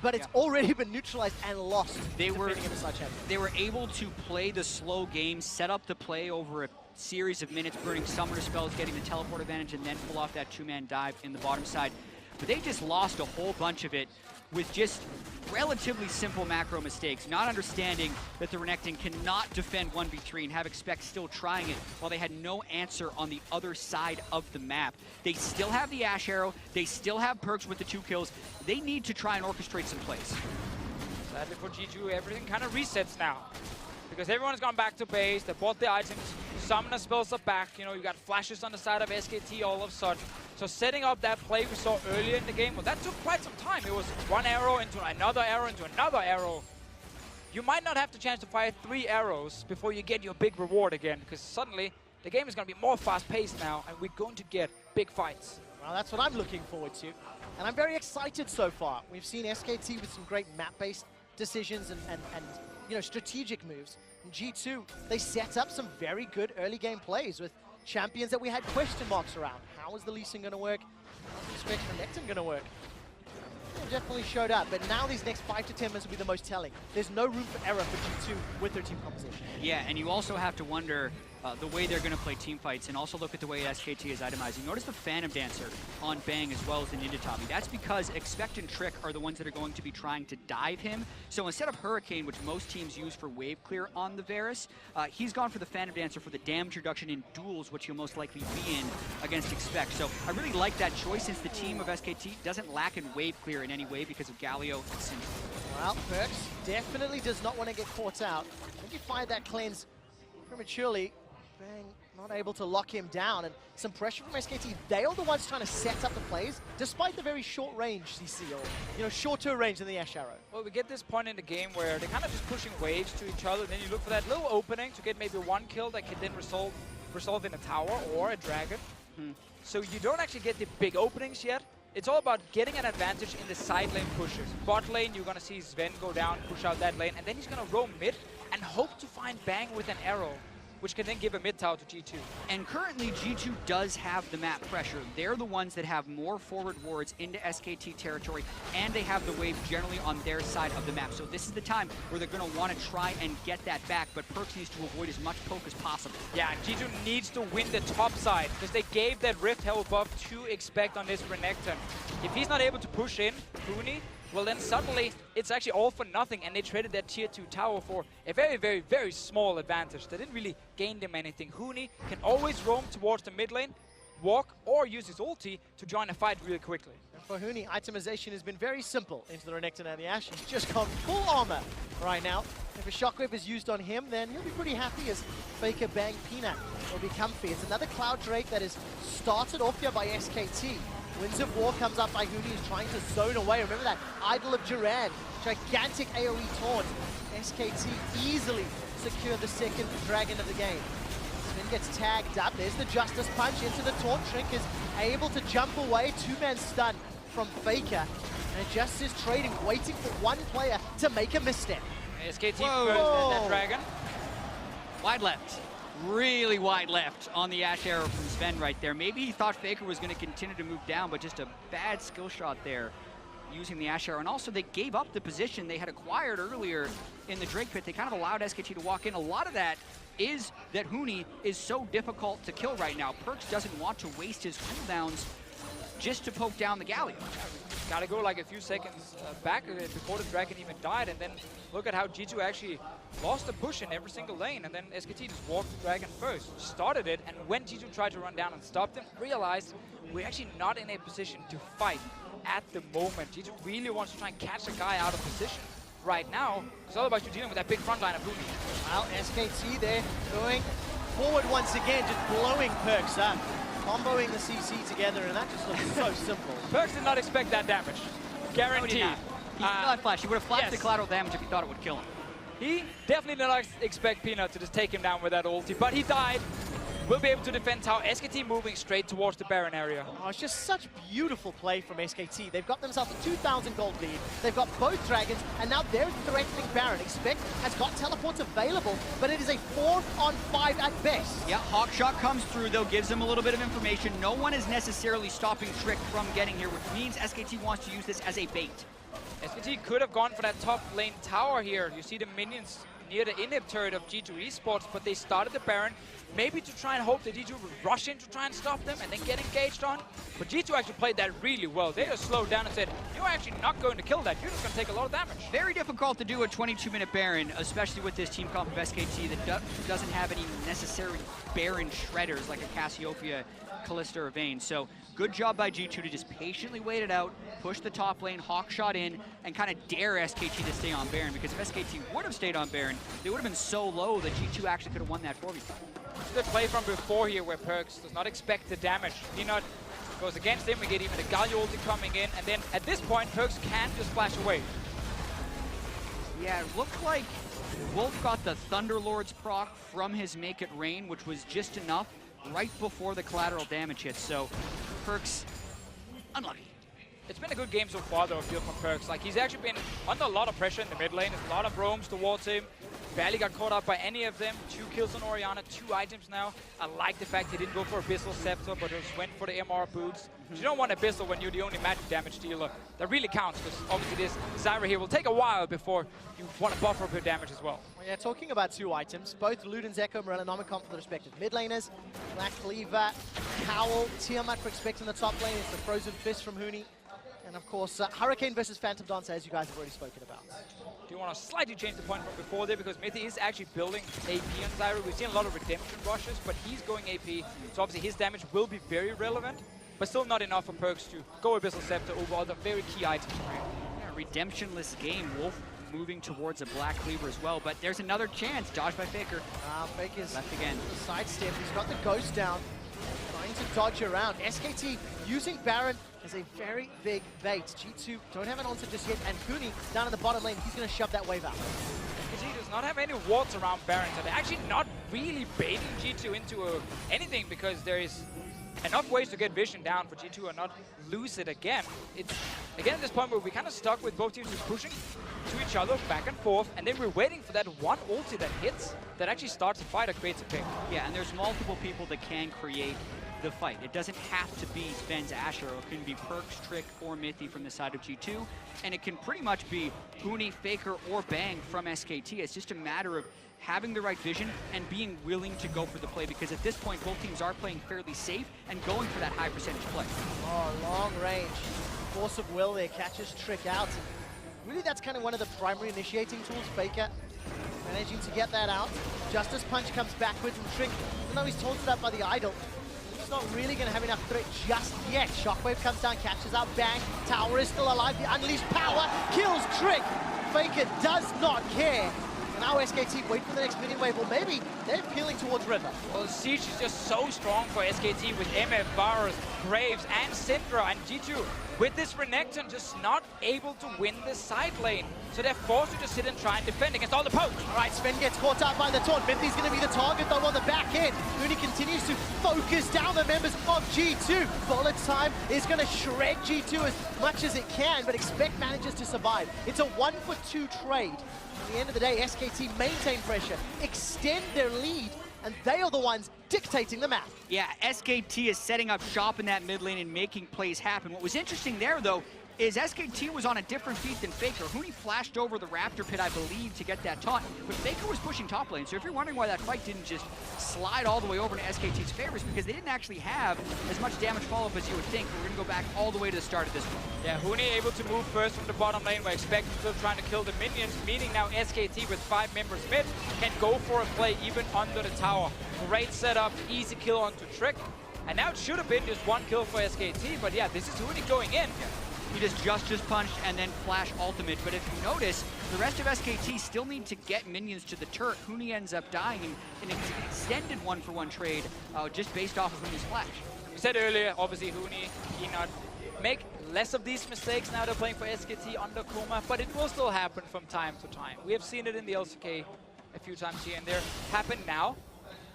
But it's already been neutralized and lost. They were MSI able to play the slow game, set up the play over a series of minutes, burning summoner spells, getting the teleport advantage, and then pull off that 2-man dive in the bottom side. But they just lost a whole bunch of it with just relatively simple macro mistakes, not understanding that the Renekton cannot defend 1v3 and have Expect still trying it while they had no answer on the other side of the map. They still have the Ashe Arrow, they still have Perks with the 2 kills. They need to try and orchestrate some plays. Sadly for G2, everything kind of resets now, because everyone has gone back to base. They bought the items, summoner spells are back, you know, you got flashes on the side of SKT all of a sudden. So setting up that play we saw earlier in the game, well, that took quite some time. It was one arrow into another arrow into another arrow. You might not have the chance to fire 3 arrows before you get your big reward again, because suddenly the game is going to be more fast-paced now, and we're going to get big fights. Well, that's what I'm looking forward to. And I'm very excited so far. We've seen SKT with some great map-based decisions and you know, strategic moves. And G2, they set up some very good early game plays with champions that we had question marks around. How is the Lee Sin going to work? How is Renekton going to work? They definitely showed up, but now these next 5 to 10 minutes will be the most telling. There's no room for error for G2 with their team composition. Yeah, and you also have to wonder, the way they're going to play team fights, and also look at the way SKT is itemizing. Notice the Phantom Dancer on Bang as well as the Ninja Tabi. That's because Expect and Trick are the ones that are going to be trying to dive him. So instead of Hurricane, which most teams use for wave clear on the Varus, he's gone for the Phantom Dancer for the damage reduction in duels, which he'll most likely be in against Expect. So I really like that choice, since the team of SKT doesn't lack in wave clear in any way because of Galio and Syndra. Well, Perks definitely does not want to get caught out. I think you find that cleanse prematurely. Bang, not able to lock him down, and some pressure from SKT. They are the ones trying to set up the plays, despite the very short range CC, or shorter range than the Ash Arrow. Well, we get this point in the game where they're kind of just pushing waves to each other, and then you look for that little opening to get maybe one kill that can then result in a tower or a dragon. So you don't actually get the big openings yet. It's all about getting an advantage in the side lane pushes. Bot lane, you're going to see Sven go down, push out that lane, and then he's going to roam mid and hope to find Bang with an arrow, which can then give a mid tower to G2. And currently, G2 does have the map pressure. They're the ones that have more forward wards into SKT territory, and they have the wave generally on their side of the map. So this is the time where they're going to want to try and get that back, but Perks needs to avoid as much poke as possible. Yeah, G2 needs to win the top side, because they gave that Rift Hell buff to Expect on this Renekton. If he's not able to push in Huni, well then suddenly it's actually all for nothing, and they traded that tier 2 tower for a very, very, very small advantage. They didn't really gain them anything. Huni can always roam towards the mid lane, walk, or use his ulti to join a fight really quickly. And for Huni, itemization has been very simple into the Renekton and the Ashe. He's just gone full armor right now. If a Shockwave is used on him, then he'll be pretty happy, as Faker Bang Peanut will be comfy. It's another Cloud Drake that is started off here by SKT. Winds of War comes up by Huni, who's trying to zone away. Remember that Idol of Duran, gigantic AoE taunt. SKT easily secure the second dragon of the game. Sven gets tagged up. There's the Justice Punch into the taunt. Shrink is able to jump away. Two-man stun from Faker. And it just is trading, waiting for one player to make a misstep. SKT first, that dragon. Wide left. Really wide left on the Ash Arrow from Sven right there. Maybe he thought Faker was going to continue to move down, but just a bad skill shot there using the Ash Arrow. And also, they gave up the position they had acquired earlier in the Drake Pit. They kind of allowed SKT to walk in. A lot of that is that Huni is so difficult to kill right now. Perks doesn't want to waste his cooldowns just to poke down the Galio. Gotta go like a few seconds back before the dragon even died, and then look at how G2 actually lost the push in every single lane, and then SKT just walked the dragon first, started it, and when G2 tried to run down and stop them, realized we're actually not in a position to fight at the moment. G2 really wants to try and catch a guy out of position right now. It's all about you dealing with that big front line of Huni. Well, SKT there going forward once again, just blowing Perks up. Comboing the CC together, and that just looks so simple. Perks did not expect that damage. Guaranteed. He did not flash. He would have flashed the yes. collateral damage if he thought it would kill him. He definitely did not expect Peanut to just take him down with that ulti, but he died. Will be able to defend tower. SKT moving straight towards the Baron area. Oh, it's just such beautiful play from SKT. They've got themselves a 2,000 gold lead. They've got both dragons, and now they're threatening Baron. Expect has got teleports available, but it is a 4-on-5 at best. Yeah, Hawkshot comes through, though, gives them a little bit of information. No one is necessarily stopping Trick from getting here, which means SKT wants to use this as a bait. SKT could have gone for that top lane tower here. You see the minions near the inhib turret of G2 Esports, but they started the Baron, maybe to try and hope that G2 would rush in to try and stop them and then get engaged on. But G2 actually played that really well. They just slowed down and said, you're actually not going to kill that. You're just going to take a lot of damage. Very difficult to do a 22-minute Baron, especially with this team comp of SKT that doesn't have any necessary Baron shredders like a Cassiopeia, Callista, or Vayne. So good job by G2 to just patiently wait it out, push the top lane, Hawkshot in, and kind of dare SKT to stay on Baron, because if SKT would have stayed on Baron, they would have been so low that G2 actually could have won that 4v5. The play from before here where Perks does not expect the damage. Peanut goes against him. We get even the Galio ulti coming in, and then at this point Perks can just flash away. Yeah, it looked like Wolf got the Thunderlord's proc from his Make It Rain, which was just enough right before the collateral damage hits, so Perks unlucky. It's been a good game so far though, I feel, from Perks. Like, he's actually been under a lot of pressure in the mid lane. There's a lot of roams towards him. barely got caught up by any of them. 2 kills on Orianna, 2 items now. I like the fact he didn't go for Abyssal Scepter, but just went for the MR boots. You don't want Abyssal when you're the only magic damage dealer. That really counts, because obviously this Zyra here will take a while before you want to buffer up your damage as well. Well, yeah, talking about 2 items, both Luden's Echo and Morellonomicon for the respective mid laners. Black Cleaver, Cowl, Tiamat for expecting the top lane. It's the Frozen Fist from Huni. And of course, Hurricane versus Phantom Dancer, as you guys have already spoken about. Do you want to slightly change the point from before there, because Mithy is actually building AP on Zyra. We've seen a lot of redemption rushes, but he's going AP, so obviously his damage will be very relevant, but still not enough for Perkz to go Abyssal Scepter over other very key items for him. Yeah, redemptionless game. Wolf moving towards a Black Cleaver as well, but there's another chance. Dodged by Faker. Faker's left again. Sidestep. He's got the Ghost down, trying to dodge around. SKT using Baron as a very big bait. G2 don't have an answer just yet, and Huni down in the bottom lane, he's going to shove that wave out. G does not have any wards around Baron, so they're actually not really baiting G2 into anything, because there is enough ways to get vision down for G2 and not lose it again. It's, again, at this point where we're kind of stuck with both teams just pushing to each other back and forth, and then we're waiting for that one ulti that hits, that actually starts a fight or creates a pick. Yeah, and there's multiple people that can create the fight. It doesn't have to be Sven's Asher. It can be Perkz, Trick, or Mithy from the side of G2, and it can pretty much be Huni, Faker, or Bang from SKT. It's just a matter of having the right vision and being willing to go for the play, because at this point both teams are playing fairly safe and going for that high percentage play. Oh, long range. Force of will there, catches Trick out. Really, that's kind of one of the primary initiating tools. Faker managing to get that out. Justice Punch comes backwards, and Trick, even though he's taunted up by the idol, he's not really going to have enough threat just yet. Shockwave comes down, catches out Bang. Tower is still alive. The unleashed power kills Trick. Faker does not care. Now SKT wait for the next minion wave, or maybe they're peeling towards River. Well, Siege is just so strong for SKT with MF, Varus, Graves, and Syndra, and G2 with this Renekton just not able to win this side lane. So they're forced to just sit and try and defend against all the pokes. All right, Sven gets caught up by the taunt. Mithy's going to be the target though on the back end. Huni continues to focus down the members of G2. Bullet time is going to shred G2 as much as it can, but expect managers to survive. It's a 1-for-2 trade. At the end of the day, SKT maintain pressure, extend their lead, and they are the ones dictating the map. Yeah, SKT is setting up shop in that mid lane and making plays happen. What was interesting there, though, is SKT was on a different beat than Faker. Huni flashed over the Raptor Pit, I believe, to get that taunt, but Faker was pushing top lane. So if you're wondering why that fight didn't just slide all the way over to SKT's favor, it's because they didn't actually have as much damage follow-up as you would think. We're going to go back all the way to the start of this one. Yeah, Huni able to move first from the bottom lane. We're expecting still trying to kill the minions, meaning now SKT with 5 members mid can go for a play even under the tower. Great setup, easy kill onto Trick. And now it should have been just 1 kill for SKT, but yeah, this is Huni going in. He just Justice Punched and then Flash Ultimate, but if you notice, the rest of SKT still need to get minions to the turret. Huni ends up dying in an extended 1-for-1 trade just based off of Huni's Flash. We said earlier, obviously Huni cannot make less of these mistakes now they're playing for SKT under Coma, but it will still happen from time to time. We have seen it in the LCK a few times here and there. Happen now.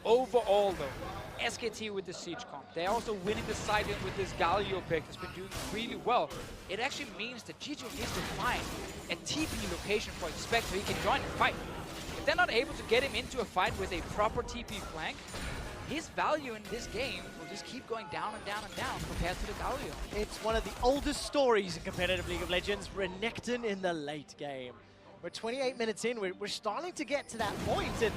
Overall though, SKT with the Siege comp, they're also winning the side lane with this Galio pick that's been doing really well. It actually means that G2 needs to find a TP location for Expect so he can join the fight. If they're not able to get him into a fight with a proper TP flank, his value in this game will just keep going down and down and down compared to the Galio. It's one of the oldest stories in competitive League of Legends, Renekton in the late game. We're 28 minutes in, we're starting to get to that point, and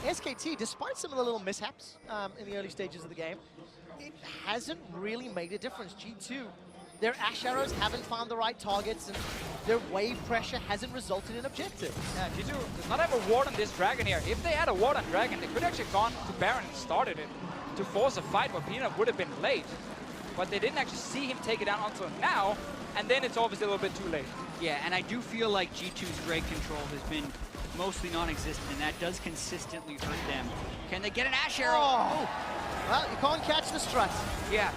SKT, despite some of the little mishaps in the early stages of the game, it hasn't really made a difference. G2, their Ash Arrows haven't found the right targets, and their wave pressure hasn't resulted in objectives. Yeah, G2 does not have a ward on this Dragon here. If they had a ward on Dragon, they could actually have gone to Baron and started it to force a fight where Peanut would have been late. But they didn't actually see him take it down until now, and then it's obviously a little bit too late. Yeah, and I do feel like G2's Drake control has been mostly non-existent, and that does consistently hurt them. Can they get an Ash Arrow? Oh. Well, you can't catch the strut. Yeah,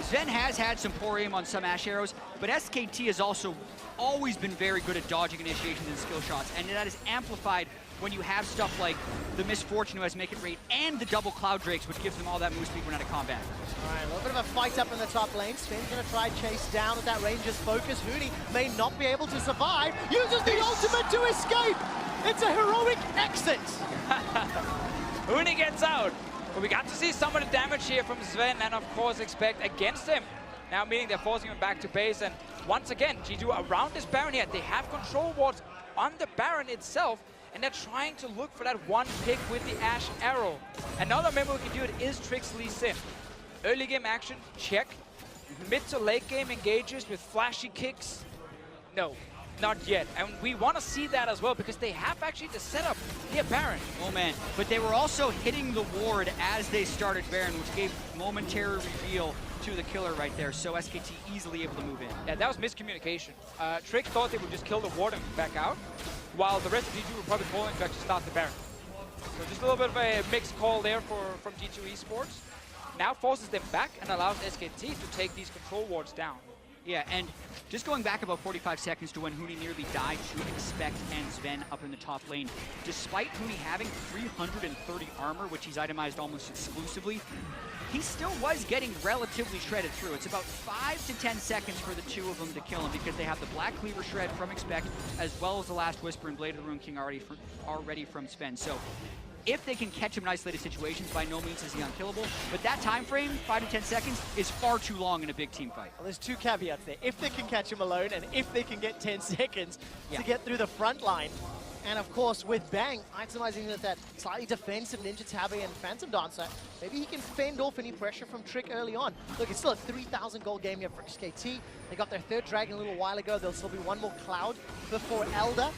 Sven has had some poor aim on some Ash Arrows, but SKT has also always been very good at dodging initiations and skill shots, and that is amplified when you have stuff like the Misfortune who has Make It Rate and the double Cloud Drakes, which gives them all that move speed when out of combat. All right, a little bit of a fight up in the top lane. Sven's going to try chase down with that Ranger's focus. Huni may not be able to survive. Uses the ultimate to escape. It's a heroic exit. Huni gets out. But we got to see some of the damage here from Sven and of course Expect against him. Now meaning they're forcing him back to base, and once again, G2 around this Baron here, they have control wards on the Baron itself, and they're trying to look for that one pick with the Ash Arrow. Another member who can do it is Trix Lee Sin. Early game action, check. Mid to late game engages with flashy kicks. No, not yet. And we want to see that as well because they have actually the setup here, Baron. Oh man, but they were also hitting the ward as they started Baron, which gave momentary reveal to the killer right there, so SKT easily able to move in. Yeah, that was miscommunication. Trick thought they would just kill the ward and back out, while the rest of G2 were probably calling to actually start the Baron. So just a little bit of a mixed call there from G2 Esports. Now forces them back and allows SKT to take these control wards down. Yeah, and just going back about 45 seconds to when Huni nearly died to Expect and Sven up in the top lane. Despite Huni having 330 armor, which he's itemized almost exclusively, he still was getting relatively shredded through. It's about 5 to 10 seconds for the two of them to kill him because they have the Black Cleaver Shred from Expect as well as the Last Whisper and Blade of the Rune King already from Sven. So if they can catch him in isolated situations, by no means is he unkillable. But that time frame, 5 to 10 seconds, is far too long in a big team fight. Well, there's two caveats there. If they can catch him alone, and if they can get 10 seconds to get through the front line. And of course, with Bang, itemizing with that slightly defensive Ninja Tabi and Phantom Dancer, maybe he can fend off any pressure from Trick early on. Look, it's still a 3,000 gold game here for SKT. They got their third dragon a little while ago. There'll still be one more Cloud before Elder.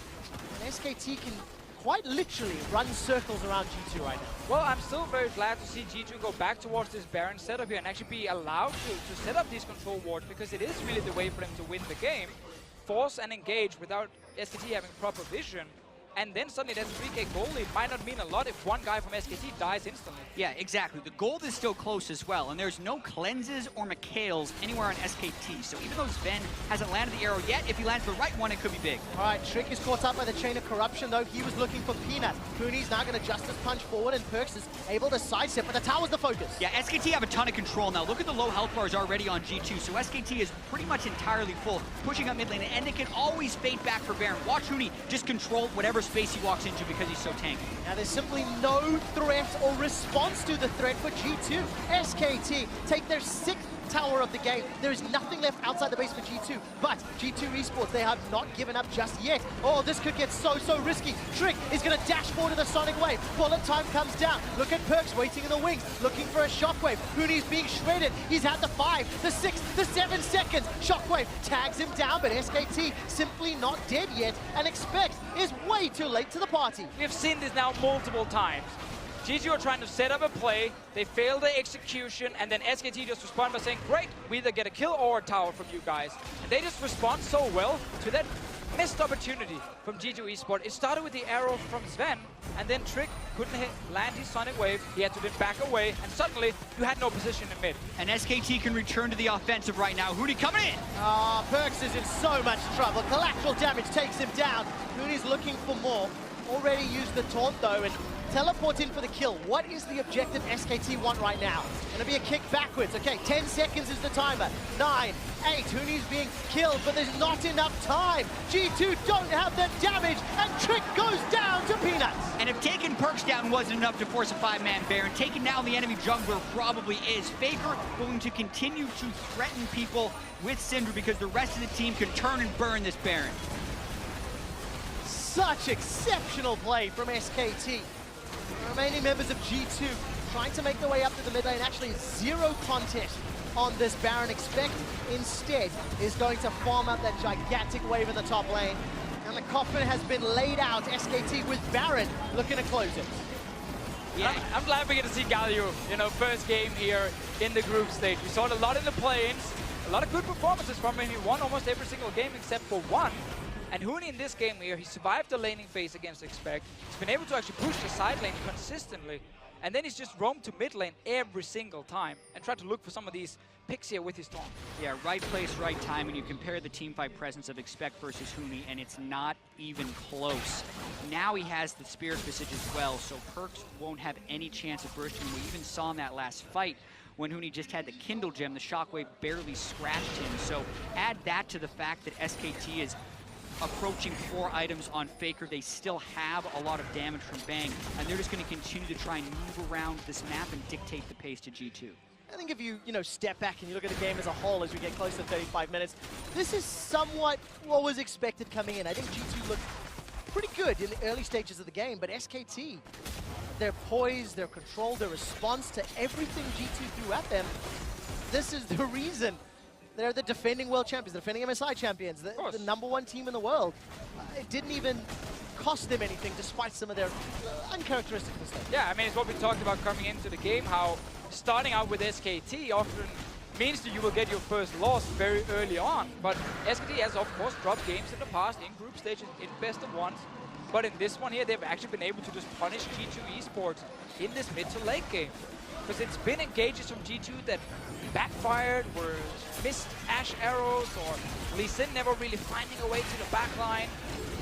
And SKT can quite literally run circles around G2 right now. Well, I'm still very glad to see G2 go back towards this Baron setup here and actually be allowed to set up these control wards, because it is really the way for them to win the game. Force and engage without SKT having proper vision. And then suddenly that 3k goal lead might not mean a lot if one guy from SKT dies instantly. Yeah, exactly. The gold is still close as well, and there's no cleanses or Mikhails anywhere on SKT. So even though Sven hasn't landed the arrow yet, if he lands the right one, it could be big. All right, Trick is caught up by the Chain of Corruption, though. He was looking for Peanut. Huni's now going to Justice Punch forward, and Perkz is able to sidestep, but the tower's the focus. Yeah, SKT have a ton of control now. Look at the low health bars already on G2, so SKT is pretty much entirely full, pushing up mid lane, and they can always fade back for Baron. Watch Huni just control whatever space he walks into because he's so tanky. Now there's simply no threat or response to the threat for G2. SKT take their 6th tower of the game. There is nothing left outside the base for G2, but G2 Esports, they have not given up just yet. Oh, this could get so risky. Trick is going to dash forward to the Sonic Wave. Bullet time comes down. Look at Perkz waiting in the wings, looking for a Shockwave. Huni's being shredded. He's had the 5, the 6, the 7 seconds. Shockwave tags him down, but SKT simply not dead yet, and Expect is way too late to the party. We've seen this now multiple times. G2 are trying to set up a play, they fail the execution, and then SKT just respond by saying, great, we either get a kill or a tower from you guys. And they just respond so well to that missed opportunity from G2 Esports. It started with the arrow from Sven, and then Trick couldn't land his Sonic Wave. He had to then back away, and suddenly you had no position in mid. And SKT can return to the offensive right now. Huni coming in! Perkz is in so much trouble. Collateral damage takes him down. Huni's looking for more. Already used the taunt though, and teleport in for the kill. What is the objective SKT want right now? Gonna be a kick backwards. Okay, 10 seconds is the timer. 9, 8, Huni's being killed, but there's not enough time. G2 don't have the damage, and Trick goes down to Peanuts. And if taking Perkz down wasn't enough to force a 5-man Baron, taking down the enemy jungler probably is. Faker going to continue to threaten people with Syndra because the rest of the team can turn and burn this Baron. Such exceptional play from SKT. The remaining members of G2 trying to make their way up to the mid lane. Actually, 0 contest on this Baron. Expect instead is going to farm up that gigantic wave in the top lane. And the coffin has been laid out. SKT with Baron looking to close it. Yeah, I'm glad we get to see Galio, first game here in the group stage. We saw it a lot in the plains, a lot of good performances from him. He won almost every single game except for one. And Huni in this game here, he survived the laning phase against Expect. He's been able to actually push the side lane consistently. And then he's just roamed to mid lane every single time and tried to look for some of these picks here with his taunt. Yeah, right place, right time, and you compare the teamfight presence of Expect versus Huni, and it's not even close. Now he has the Spirit Visage as well, so Perkz won't have any chance of bursting. We even saw in that last fight when Huni just had the Kindle Gem, the Shockwave barely scratched him. So add that to the fact that SKT is approaching 4 items on Faker. They still have a lot of damage from Bang, and they're just going to continue to try and move around this map and dictate the pace to G2. I think if you step back and you look at the game as a whole as we get close to 35 minutes, this is somewhat what was expected coming in. I think G2 looked pretty good in the early stages of the game, but SKT, their poise, their control, their response to everything G2 threw at them, this is the reason they're the defending world champions, the defending MSI champions, the #1 team in the world. It didn't even cost them anything despite some of their uncharacteristic mistakes. Yeah, I mean, it's what we talked about coming into the game, how starting out with SKT often means that you will get your first loss very early on. But SKT has, of course, dropped games in the past in group stages, in best of ones. But in this one here, they've actually been able to just punish G2 Esports in this mid to late game. Because it's been engages from G2 that backfired, were missed Ashe arrows, or Lee Sin never really finding a way to the back line.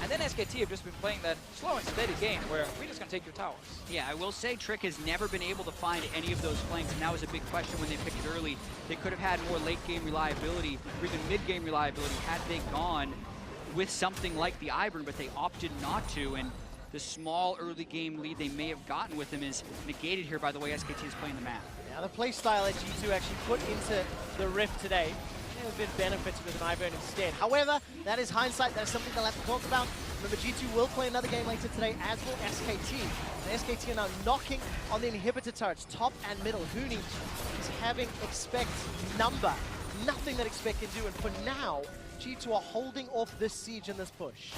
And then SKT have just been playing that slow and steady game where we're just going to take your towers. Yeah, I will say Trick has never been able to find any of those flanks, and that was a big question when they picked it early. They could have had more late-game reliability, or even mid-game reliability, had they gone with something like the Ivern, but they opted not to, and the small early-game lead they may have gotten with them is negated here by the way SKT is playing the map. Now the play style that G2 actually put into the Rift today have been benefited with an Ivern instead. However, that is hindsight. That's something they'll have to talk about. Remember, G2 will play another game later today, as will SKT. And SKT are now knocking on the inhibitor turrets, top and middle. Huni is having Expect number. Nothing that Expect can do, and for now, G2 are holding off this siege and this push.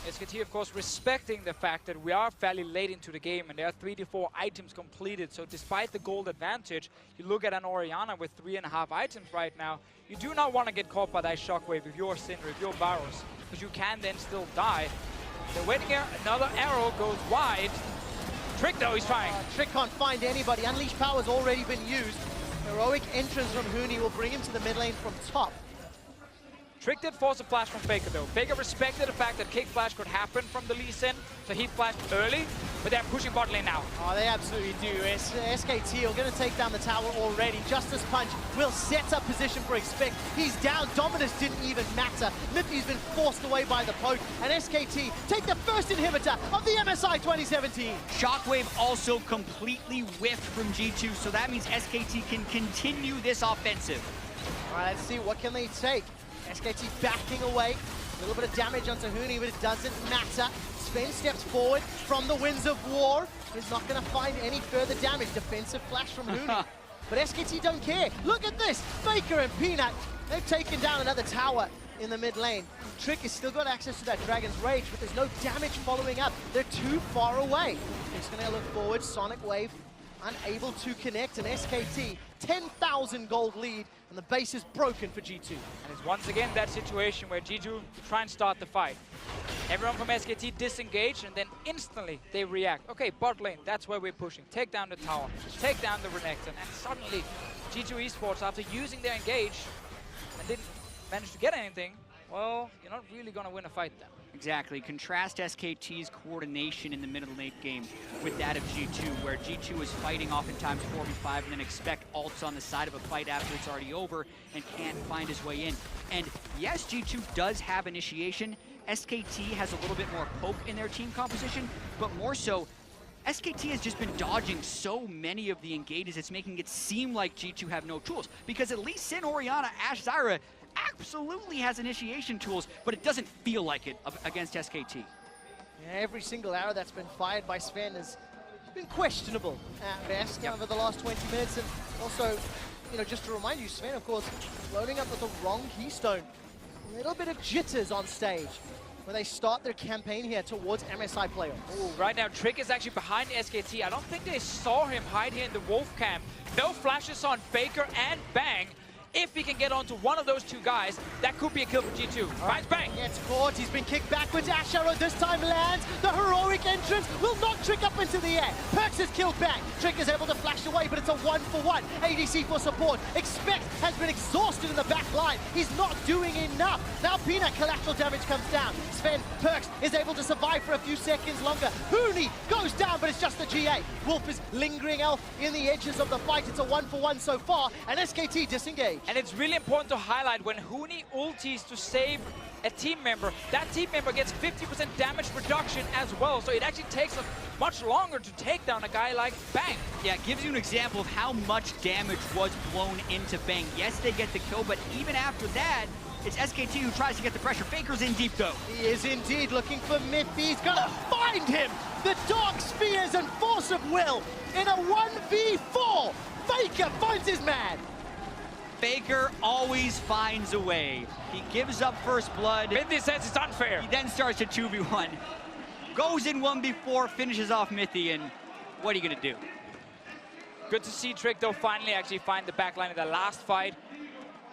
SKT, of course, respecting the fact that we are fairly late into the game and there are 3 to 4 items completed. So despite the gold advantage, you look at an Orianna with 3.5 items right now, you do not want to get caught by that shockwave if you're Syndra, if you're Varus, because you can then still die. They're waiting here, another arrow goes wide. Trick though, he's trying. Trick can't find anybody. Unleashed power's already been used. Heroic entrance from Huni will bring him to the mid lane from top. Trick did force a flash from Faker though. Faker respected the fact that kick flash could happen from the Lee Sin, so he flashed early, but they're pushing bot lane now. Oh, they absolutely do. SKT are going to take down the tower already. Justice Punch will set up position for Expect. He's down. Dominus didn't even matter. Nifty's been forced away by the poke, and SKT take the first inhibitor of the MSI 2017. Shockwave also completely whiffed from G2, so that means SKT can continue this offensive. All right, let's see, what can they take? SKT backing away, a little bit of damage onto Huni, but it doesn't matter. Sven steps forward from the Winds of War. He's not going to find any further damage. Defensive flash from Huni. But SKT don't care. Look at this. Faker and Peanut, they've taken down another tower in the mid lane. Trick has still got access to that Dragon's Rage, but there's no damage following up. They're too far away. He's going to look forward. Sonic Wave unable to connect, and SKT 10,000 gold lead, and the base is broken for G2. And it's once again that situation where G2 try and start the fight. Everyone from SKT disengage, and then instantly they react. Okay, bot lane, that's where we're pushing. Take down the tower, take down the Renekton, and suddenly G2 Esports, after using their engage and didn't manage to get anything, well, you're not really going to win a fight then. Exactly. Contrast SKT's coordination in the middle late game with that of G2, where G2 is fighting oftentimes 4v5 and then Expect ults on the side of a fight after it's already over and can't find his way in. And yes, G2 does have initiation. SKT has a little bit more poke in their team composition, but more so, SKT has just been dodging so many of the engages, it's making it seem like G2 have no tools. Because at least Sin, Orianna, Ashe, Zyra absolutely has initiation tools, but it doesn't feel like it against SKT. Yeah, every single arrow that's been fired by Sven has been questionable at best over the last 20 minutes. And also, just to remind you, Sven, of course, loading up with the wrong keystone. A little bit of jitters on stage when they start their campaign here towards MSI players. Ooh, right now, Trick is actually behind SKT. I don't think they saw him hide here in the Wolf camp. No flashes on Faker and Bang. If he can get onto one of those two guys, that could be a kill for G2. Finds Bang. Gets caught, he's been kicked backwards. Ashe Arrow this time lands. The heroic entrance will knock Trick up into the air. Perks has killed Bang. Trick is able to flash away, but it's a 1-for-1. ADC for support. Expect has been exhausted in the back line. He's not doing enough. Now Peanut collateral damage comes down. Sven Perks is able to survive for a few seconds longer. Huni goes down, but it's just the GA. Wolf is lingering elf in the edges of the fight. It's a 1-for-1 so far, and SKT disengage. And it's really important to highlight when Huni ultis to save a team member, that team member gets 50% damage reduction as well. So it actually takes much longer to take down a guy like Bang. Yeah, it gives you an example of how much damage was blown into Bang. Yes, they get the kill, but even after that, it's SKT who tries to get the pressure. Faker's in deep, though. He is indeed looking for Miffy. He's gonna find him! The Dark Spheres and Force of Will in a 1v4! Faker finds his man! Faker always finds a way. He gives up first blood. Mithy says it's unfair. He then starts a 2v1. Goes in 1v4, finishes off Mithy, and what are you gonna do? Good to see Trick, though, finally actually find the backline in the last fight.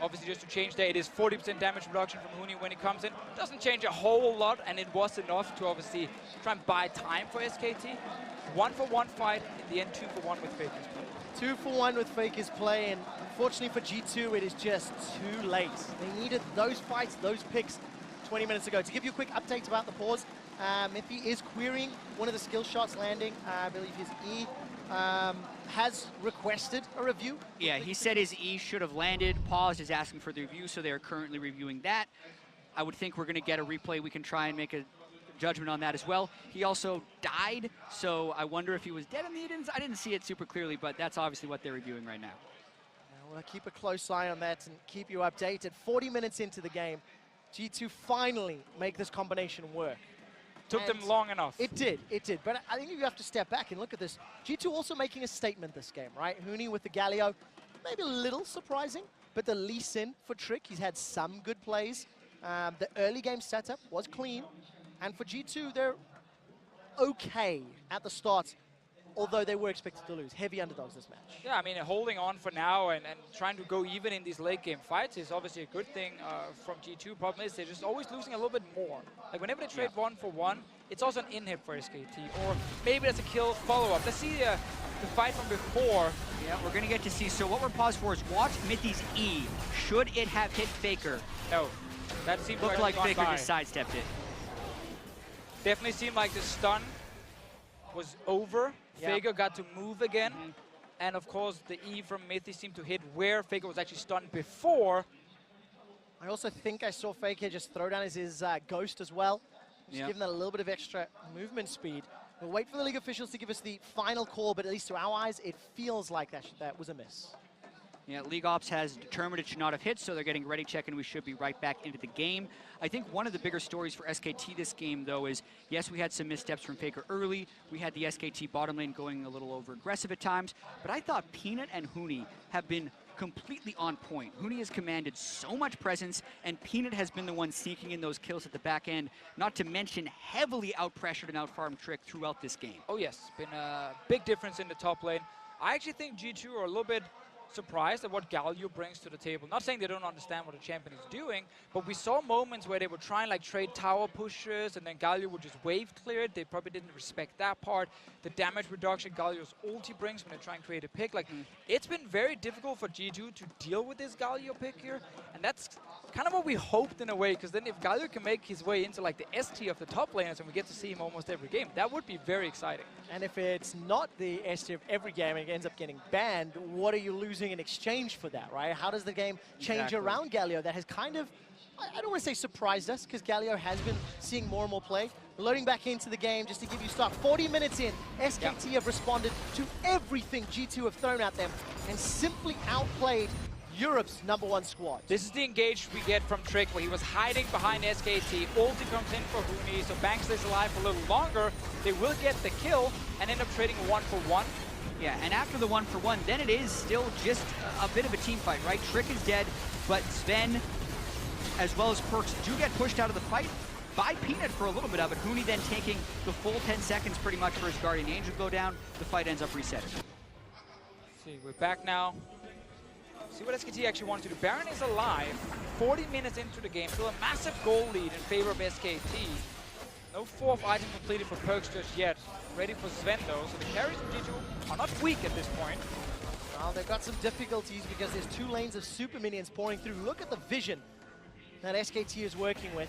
Obviously, just to change that, it is 40% damage reduction from Huni when he comes in. Doesn't change a whole lot, and it was enough to obviously try and buy time for SKT. 1-for-1 fight, in the end 2-for-1 with Faker's play. 2-for-1 with Faker's play, and unfortunately for G2, it is just too late. They needed those fights, those picks 20 minutes ago. To give you a quick update about the pause, Miffy is querying one of the skill shots landing. I believe his E has requested a review. Yeah, he said his E should have landed. Pause is asking for the review, so they are currently reviewing that. I would think we're going to get a replay. We can try and make a judgment on that as well. He also died, so I wonder if he was dead in the Edens. I didn't see it super clearly, but that's obviously what they're reviewing right now. We'll keep a close eye on that and keep you updated. 40 minutes into the game, G2 finally make this combination work. Took them long enough. It did. But I think you have to step back and look at this. G2 also making a statement this game, right? Huni with the Galio, maybe a little surprising, but the Lee Sin for Trick, he's had some good plays. The early game setup was clean. And for G2, they're okay at the start, although they were expected to lose. Heavy underdogs this match. Yeah, I mean, holding on for now and trying to go even in these late game fights is obviously a good thing from G2. Problem is they're just always losing a little bit more. Like whenever they trade 1-for-1, it's also an in-hit for SKT, or maybe that's a kill follow-up. Let's see the fight from before. Yeah, we're going to get to see. So what we're paused for is watch Mithy's E. Should it have hit Faker? No, that seemed Looked like Faker just sidestepped it. Definitely seemed like the stun was over. Yep. Faker got to move again. And of course, the E from Mithy seemed to hit where Faker was actually stunned before. I also think I saw Faker just throw down his Ghost as well. Just giving that a little bit of extra movement speed. We'll wait for the league officials to give us the final call, but at least to our eyes, it feels like that was a miss. Yeah, League Ops has determined it should not have hit, so they're getting ready check, and we should be right back into the game. I think one of the bigger stories for SKT this game, though, is, yes, we had some missteps from Faker early. We had the SKT bottom lane going a little over-aggressive at times, but I thought Peanut and Huni have been completely on point. Huni has commanded so much presence, and Peanut has been the one sneaking in those kills at the back end, not to mention heavily out-pressured and out-farmed Trick throughout this game. Oh, yes, been a big difference in the top lane. I actually think G2 are a little bit surprised at what Galio brings to the table. Not saying they don't understand what the champion is doing, but we saw moments where they would try and like trade tower pushes, and then Galio would just wave clear it. They probably didn't respect that part. The damage reduction Galio's ulti brings when they try and create a pick. Like, it's been very difficult for G2 to deal with this Galio pick here, and that's kind of what we hoped in a way, because then if Galio can make his way into like the ST of the top laners and we get to see him almost every game, that would be very exciting. And if it's not the ST of every game and it ends up getting banned, what are you losing in exchange for that, right? How does the game change around Galio that has kind of, I don't want to say surprised us, because Galio has been seeing more and more play. Loading back into the game just to give you start. 40 minutes in, SKT have responded to everything G2 have thrown at them and simply outplayed Europe's #1 squad. This is the engage we get from Trick, where he was hiding behind SKT. Ulti comes in for Huni, so Bang stays alive for a little longer. They will get the kill and end up trading 1-for-1. Yeah, and after the 1-for-1, then it is still just a bit of a team fight, right? Trick is dead, but Sven, as well as Perks, do get pushed out of the fight by Peanut for a little bit of it. Huni then taking the full 10 seconds pretty much for his Guardian Angel go down. The fight ends up resetting. See, we're back now. See what SKT actually wants to do. Baron is alive, 40 minutes into the game, still a massive goal lead in favor of SKT. No 4th item completed for Perks just yet. Ready for Sven though, so the carries from G2 are not weak at this point. Well, they've got some difficulties because there's 2 lanes of super minions pouring through. Look at the vision that SKT is working with.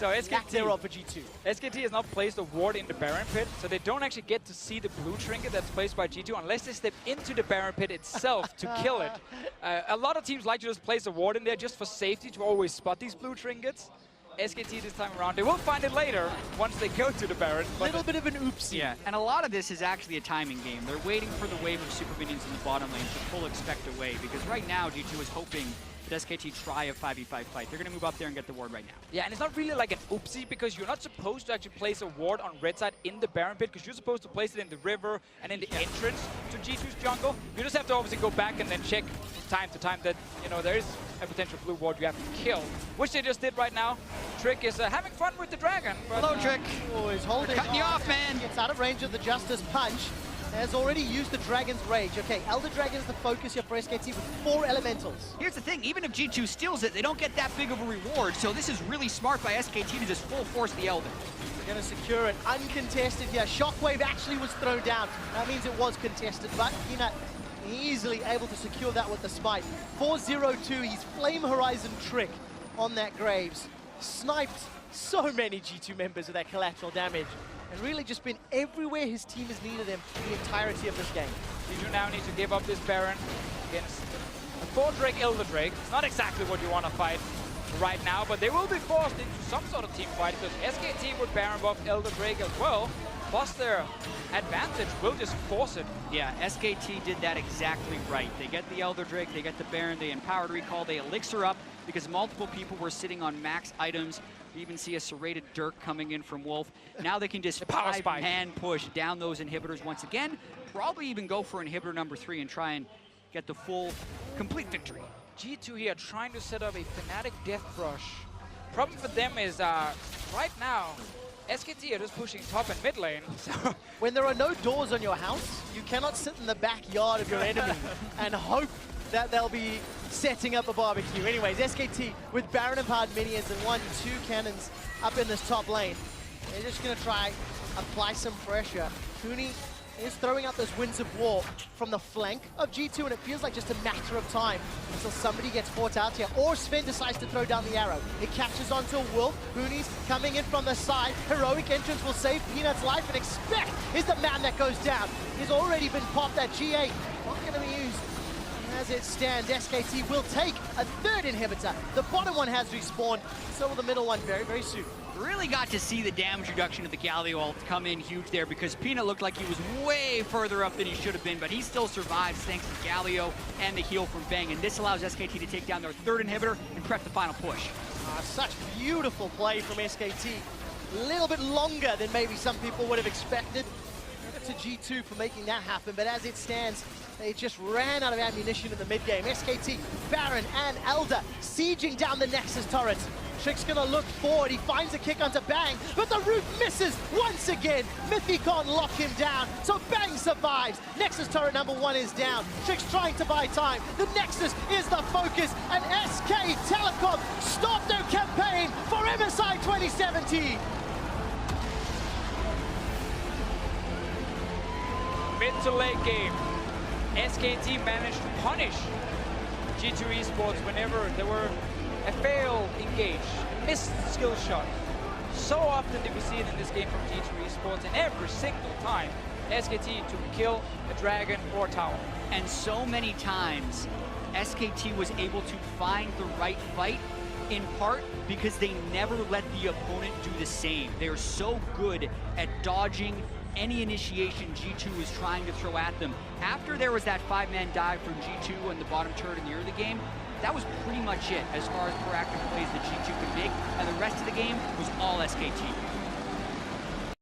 So Lack thereof for G2. SKT has not placed a ward in the Baron pit, so they don't actually get to see the blue trinket that's placed by G2 unless they step into the Baron pit itself to kill it. A lot of teams like to just place a ward in there just for safety to always spot these blue trinkets. SKT this time around, they will find it later once they go to the Baron. A little bit of an oopsie. Yeah, and a lot of this is actually a timing game. They're waiting for the wave of super minions in the bottom lane to full expect away, because right now G2 is hoping that SKT try a 5v5 fight. They're going to move up there and get the ward right now. Yeah, and it's not really like an oopsie, because you're not supposed to actually place a ward on red side in the Baron pit, because you're supposed to place it in the river and in the entrance to G2's jungle. You just have to obviously go back and then check from time to time that, you know, there is a potential blue ward you have to kill, which they just did right now. Trick is having fun with the dragon. But, Hello, Trick. Oh, he's holding Cutting you off, man. Gets out of range of the Justice Punch. Has already used the Dragon's Rage. Okay, Elder Dragon is the focus here for SKT with 4 elementals. Here's the thing, even if G2 steals it, they don't get that big of a reward, so this is really smart by SKT to just full force the Elder. They're going to secure it uncontested here. Shockwave actually was thrown down. That means it was contested, but Peanut easily able to secure that with the smite. 4-0-2, he's Flame Horizon Trick on that Graves. Sniped so many G2 members with that collateral damage. And really just been everywhere his team has needed him the entirety of this game. G2 now needs to give up this Baron against a 4-Drake Elder Drake. It's not exactly what you want to fight right now, but they will be forced into some sort of team fight, because SKT with Baron buff Elder Drake as well, plus their advantage will just force it. Yeah, SKT did that exactly right. They get the Elder Drake, they get the Baron, they empowered recall, they elixir up because multiple people were sitting on max items. You even see a serrated Dirk coming in from Wolf. Now they can just five-man push down those inhibitors once again. Probably even go for inhibitor number 3 and try and get the full, complete victory. G2 here trying to set up a Fnatic Death Rush. Problem for them is right now, SKT are just pushing top and mid lane. So when there are no doors on your house, you cannot sit in the backyard of your enemy and hope that they'll be setting up a barbecue. Anyways, SKT with Baron empowered minions and 1-2 cannons up in this top lane. They're just going to try apply some pressure. Cooney is throwing out those winds of war from the flank of G2, and it feels like just a matter of time until somebody gets fought out here, or Sven decides to throw down the arrow. It catches onto Wolf. Cooney's coming in from the side. Heroic entrance will save Peanut's life, and Expect is the man that goes down. He's already been popped at G8. Not going to be used. As it stands, SKT will take a 3rd inhibitor. The bottom one has respawned, so will the middle one very, very soon. Really got to see the damage reduction of the Galio ult come in huge there, because Peanut looked like he was way further up than he should have been, but he still survives thanks to Galio and the heal from Bang, and this allows SKT to take down their 3rd inhibitor and prep the final push. Such beautiful play from SKT. A little bit longer than maybe some people would have expected. Credit to G2 for making that happen, but as it stands, they just ran out of ammunition in the mid-game. SKT, Baron, and Elder sieging down the Nexus turret. Trick's gonna look forward. He finds a kick onto Bang, but the root misses once again. Mythicon lock him down, so Bang survives. Nexus turret number 1 is down. Trick's trying to buy time. The Nexus is the focus, and SK Telecom stopped their campaign for MSI 2017. Mid to late game, SKT managed to punish G2 Esports whenever there were a failed engage, a missed skill shot. So often did we see it in this game from G2 Esports, and every single time SKT to kill a dragon or tower. And so many times SKT was able to find the right fight, in part because they never let the opponent do the same. They're so good at dodging any initiation G2 is trying to throw at them. After there was that 5-man dive from G2 and the bottom turret in the early game, that was pretty much it as far as proactive plays that G2 could make, and the rest of the game was all SKT.